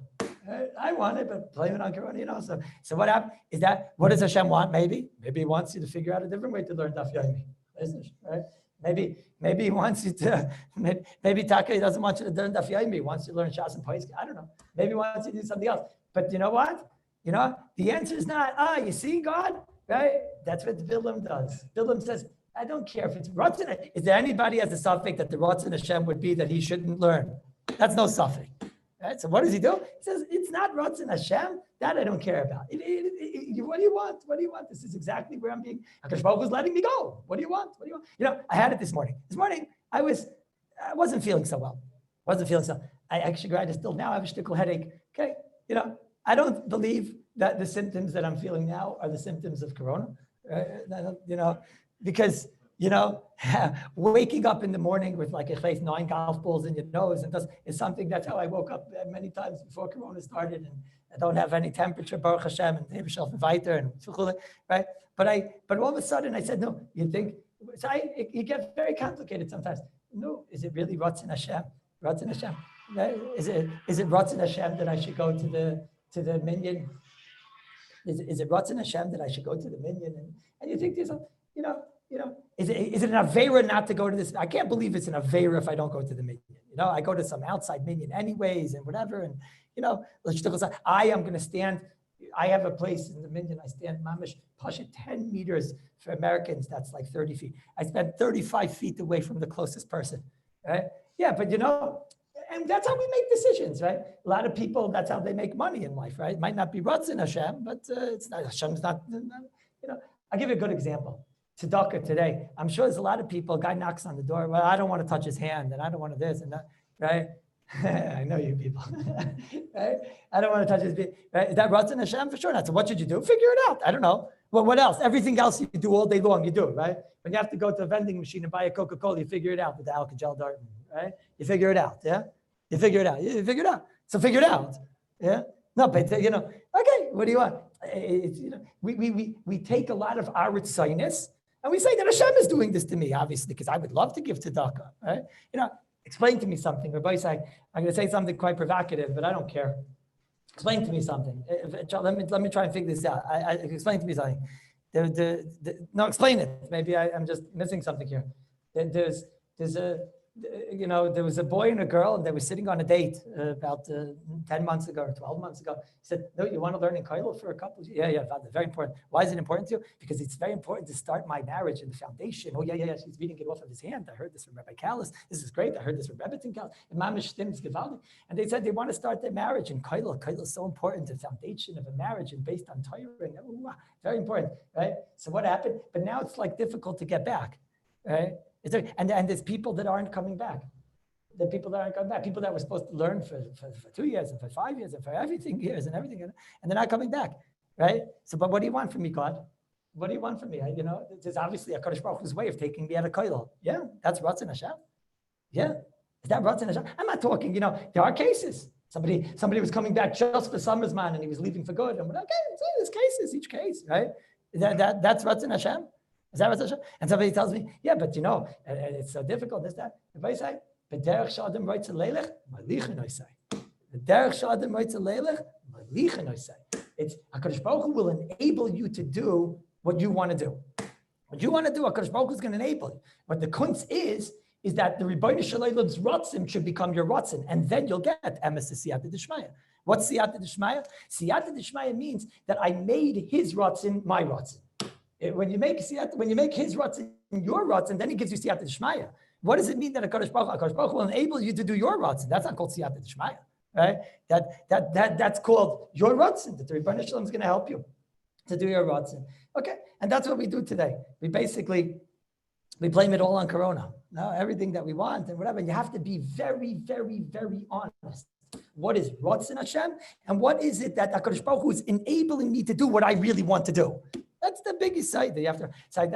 Right? I want it, but blame it on Corona, So what happened is what does Hashem want? Maybe he wants you to figure out a different way to learn Daf Yomi, right? Maybe he wants you to, maybe Taka doesn't want you to learn Daf Yomi, he wants you to learn Shas and Posek. I don't know. Maybe he wants you to do something else. But you know what? The answer is not, you see God, right? That's what Bilam does. Bilam says, I don't care if it's Ratzon. Is there anybody has a suffix that the Ratzon Hashem would be that he shouldn't learn? That's no suffix. Right? So what does he do? He says, it's not Ratzon Hashem. That I don't care about. What do you want? What do you want? This is exactly where I'm being. HaKadosh Baruch Hu is letting me go. What do you want? I had it this morning. This morning, I wasn't feeling so well. I actually, I still now have a shtickle headache. Okay. I don't believe that the symptoms that I'm feeling now are the symptoms of Corona, because, waking up in the morning with like 9 golf balls in your nose is something that's how I woke up many times before Corona started, and I don't have any temperature, Baruch Hashem, and Hebeshel and Viter, and right? But all of a sudden I said, no, you think, so it gets very complicated sometimes. No, is it really Ratzon Hashem? Ratzon Hashem? Is it Ratzon Hashem that I should go to the minyan? Is it Ratzon Hashem that I should go to the minyan? And you think to yourself, is it an avera not to go to this? I can't believe it's an avera if I don't go to the minyan. I go to some outside minyan anyways and whatever. And I am going to stand. I have a place in the minyan. I stand mamish pasha 10 meters for Americans. That's like 30 feet. I spend 35 feet away from the closest person. Right? Yeah, but and that's how we make decisions, right? A lot of people, that's how they make money in life, right? It might not be Ratzon Hashem, but it's not, Hashem's not, I'll give you a good example. Tzedakah today, I'm sure there's a lot of people, a guy knocks on the door, well, I don't want to touch his hand, and I don't want to this and that, right? I know you people, right? I don't want to touch his hand, right? Is that Ratzon Hashem? For sure not. So what should you do? Figure it out. I don't know. Well, what else? Everything else you do all day long, you do it, right? When you have to go to a vending machine and buy a Coca-Cola, you figure it out with the Alka-Gel dart, right? You figure it out, yeah? You figure it out. So figure it out, yeah? No, but okay, what do you want? We take a lot of our tzaynis and we say that Hashem is doing this to me, obviously, because I would love to give tzedakah, right? Explain to me something. Rabbi said, I'm going to say something quite provocative, but I don't care. Explain to me something. Let me try and figure this out. Explain to me something. No, explain it. Maybe I'm just missing something here. There was a boy and a girl, and they were sitting on a date about 10 months ago or 12 months ago. He said, no, you want to learn in Kallus for a couple of years? Yeah, very important. Why is it important to you? Because it's very important to start my marriage in the foundation. Oh, yeah, she's reading it off of his hand. I heard this from Rabbi Kallus. This is great. I heard this from Rabbi Kallus. And they said they want to start their marriage in Kallus. Kallus is so important, the foundation of a marriage and based on Torah. Very important, right? So what happened? But now it's like difficult to get back, right? And there's people that aren't coming back. The people that aren't coming back, people that were supposed to learn for 2 years and for 5 years and for everything, and they're not coming back, right? So, but what do you want from me, God? What do you want from me? There's obviously a HaKadosh Baruch Hu's way of taking me out of Koilel. Yeah, that's Ratzon Hashem. Yeah, is that Ratzon Hashem? I'm not talking, there are cases. Somebody was coming back just for summer's man and he was leaving for good. And we're like, okay, there's cases, each case, right? That's Ratzon Hashem. Is that Ratzon Hashem? And somebody tells me, yeah, but it's so difficult, this, that. If I say, B'derech she'adam roitz leilech, malichin oisai. B'derech she'adam roitz leilech, malichin oisai. It's HaKadosh Baruch Hu will enable you to do what you want to do. What you want to do, HaKadosh Baruch Hu is going to enable you. But the kunz is that the Rebbeinu Shalom's rotzim should become your rotzim, and then you'll get emes siyata d'shmaya. What's siyata d'shmaya? Siyata d'shmaya means that I made his rotzim my rotzim. When you make his rotzim your rotzim, then he gives you siyata d'shmaya. What does it mean that HaKadosh Baruch Hu will enable you to do your rotzim? That's not called siyata d'shmaya, right? That's called your rotzim. That the Rebbeinu Shalom is going to help you to do your rotzim. Okay, and that's what we do today. We basically We blame it all on Corona. No, everything that we want and whatever. You have to be very, very, very honest. What is Ratzon Hashem? And what is it that HaKadosh Baruch Hu is enabling me to do what I really want to do? That's the biggest side that you have to say.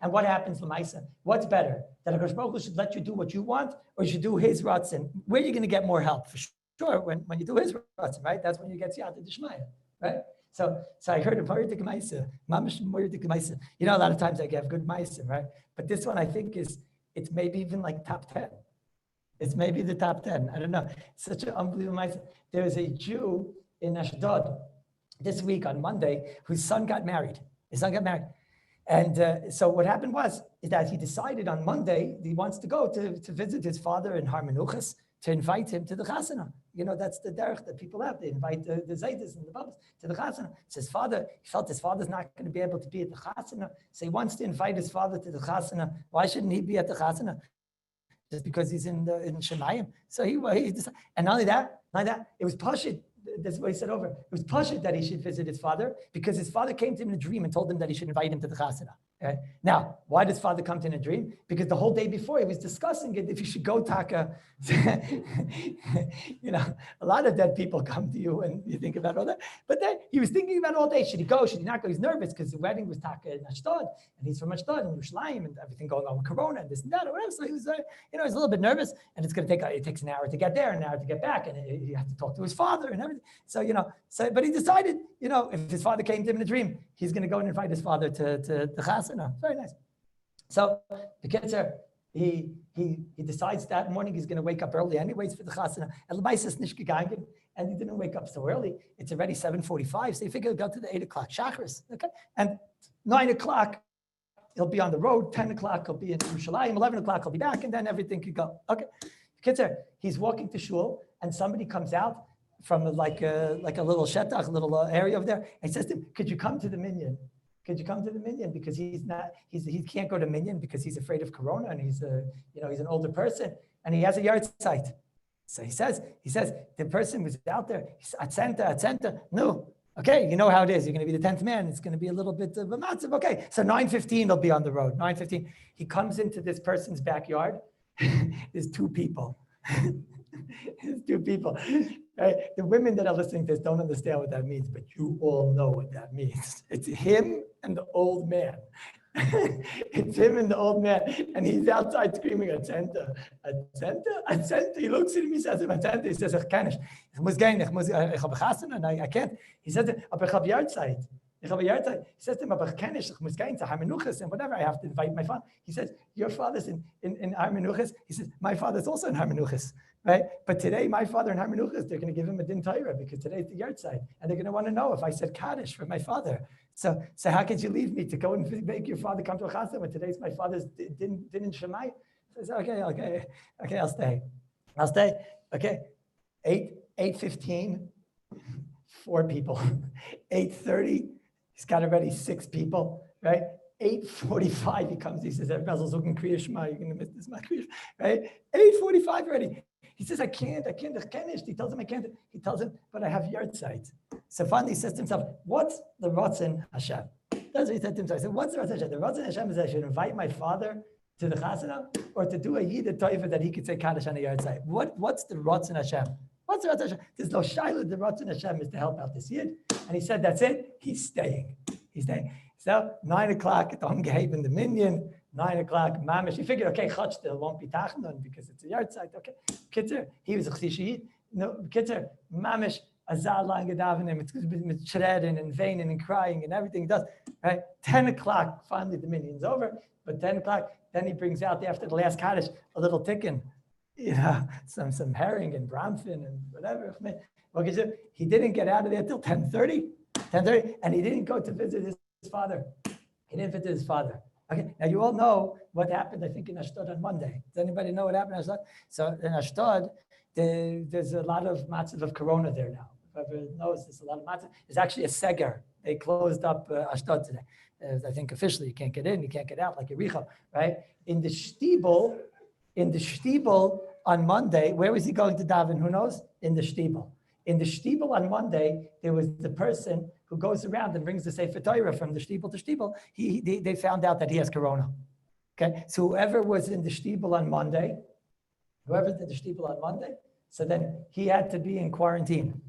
And what happens, Lamaisa? What's better? That HaKadosh Baruch Hu should let you do what you want, or you should do his Ratzon? Where are you going to get more help? For sure, when you do his Ratzon, right? That's when you get Siyata D'Shmaya, right? So I heard of Moiridik Maisa, Mamish Moiridik Maisa. You know, a lot of times I give good Maisa, right? But this one I think it's maybe even like top 10. It's maybe the top 10. I don't know. It's such an unbelievable Maisa. There was a Jew in Ashdod this week on Monday whose son got married. His son got married. And so what happened was is that he decided on Monday he wants to go to visit his father in Har Menuchas to invite him to the chasana. You know, that's the derech that people have. They invite the Zaydis and the Babas to the chasana. He felt his father's not going to be able to be at the chasana. So he wants to invite his father to the chasana. Why shouldn't he be at the chasana? Just because he's in Shemayim. So he decided, and not only that, it was Pashit. That's what he said over. It was Pashit that he should visit his father because his father came to him in a dream and told him that he should invite him to the chasana. Okay? Now, why does father come to him in a dream? Because the whole day before he was discussing it, if you should go taka. You know, a lot of dead people come to you and you think about all that. But then he was thinking about all day. Should he go? Should he not go? He's nervous because the wedding was taka in Ashdod and he's from Ashdod and Yerushalayim and everything going on with Corona and this and that or whatever. So he was, he's a little bit nervous and it takes an hour to get there, an hour to get back, and you have to talk to his father and everything. So, but he decided, if his father came to him in a dream, he's going to go and invite his father to the chasana. Very nice. So the Ketzer, he decides that morning he's going to wake up early anyways for the chasana. And L'maisa is nicht gegangen, and he didn't wake up so early. It's already 7:45, so he figured he'll go to the 8 o'clock chakras. Okay, and 9 o'clock he'll be on the road. 10 o'clock he'll be in Yerushalayim. 11 o'clock he'll be back, and then everything could go. Okay, Ketzer, he's walking to shul, and somebody comes out from like a little shetach, a little area over there. And he says to him, could you come to the minyan? Could you come to the minyan? Because he can't go to minyan because he's afraid of corona and he's an older person and he has a yard site. So he says, the person was out there, Atzenta, no. Okay, you know how it is. You're going to be the 10th man. It's going to be a little bit of a matzav. Okay, so 9:15 they'll be on the road. 9:15. He comes into this person's backyard. There's two people. There's two people. Right? The women that are listening to this don't understand what that means, but you all know what that means. It's him and the old man. It's him and the old man, and he's outside screaming, Atzenta. He looks at him, he says, Atzenta. He says, I can't. I can't. He says, aber ich habe Yahrzeit. He says to him, aber ich kann nicht, ich muss gehen to Har Menuchas and whatever, I have to invite my father. He says, your father's in Har Menuchas. He says, my father's also in Har Menuchas. Right? But today, my father in Har Menuchas, they're going to give him a din Torah because today's the yard side. And they're going to want to know if I said Kaddish for my father. So how could you leave me to go and make your father come to a chasana when today's my father's din in Shemai? So okay, I'll stay. Okay, 8:15, 4 people. 8:30, he's got already 6 people, right? 8:45, he comes, he says, everybody's looking Kriya Shema, you're going to miss this, my Kriya, right? 8:45 already. He says, I can't. He tells him, I can't. He tells him, but I have yard sites. So finally he says to himself, what's the Ratzon Hashem? That's what he said to himself. He said, what's the Ratzon Hashem? The Ratzon Hashem is that I should invite my father to the chasana or to do a yid toiva that he could say Kaddish on a yard site. What's the Ratzon Hashem? What's the Ratzon Hashem? There's no shaila. The Ratzon Hashem is to help out this yid. And he said, that's it. He's staying. So 9 o'clock at the Home the minyan, 9 o'clock, mamish. He figured, okay, chach still won't be tachnun because it's a yard site. Okay, Kitzer, he was a chsishiyit. No, Kitzer, mamish, azal lang gedavenim. It's shredding and veining and crying and everything he does. Right, 10 o'clock, finally the minyan's over. But 10 o'clock, then he brings out after the last kaddish a little tikkun, some herring and bramfin and whatever. Okay, he didn't get out of there till 10:30, and he didn't go to visit his father. He didn't visit his father. Okay, now you all know what happened, I think, in Ashdod on Monday. Does anybody know what happened in Ashdod? So in Ashdod, there's a lot of matzav of corona there now. Whoever knows, there's a lot of matzav. There's actually a seger. They closed up Ashdod today. I think officially you can't get in, you can't get out like Yericho, right? In the Shtibel on Monday, where was he going to daven? Who knows? In the Shtibel. In the Shtibel on Monday, there was the person who goes around and brings the Sefer Torah from the Shtibel to Shtibel. They found out that he has corona. Okay, so whoever was in the shtibel on Monday, so then he had to be in quarantine.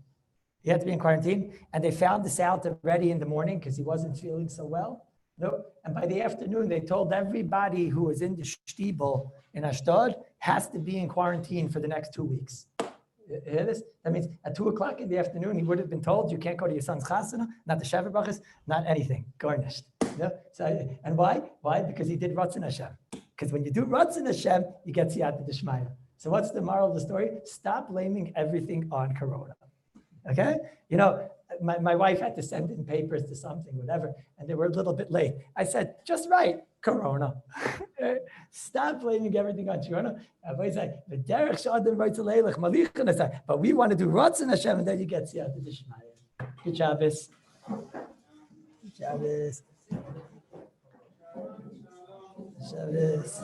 He had to be in quarantine, and they found this out already in the morning because he wasn't feeling so well. No, and by the afternoon, they told everybody who was in the shtibel in Ashdod has to be in quarantine for the next 2 weeks. You hear this? That means at 2 o'clock in the afternoon, he would have been told you can't go to your son's chasana, not the Shavuot brachas, not anything, garnished. No? So, and why? Why? Because he did Ratzon Hashem. Because when you do Ratzon Hashem, you get Siyata D'Shmaya. So what's the moral of the story? Stop blaming everything on Corona. Okay? You know, my wife had to send in papers to something, whatever, and they were a little bit late. I said, just write Corona. Stop blaming everything on Corona. But we want to do Ratzon Hashem, and then you get Siyata D'Shmaya. Good Shabbos. Good Shabbos. Shabbos.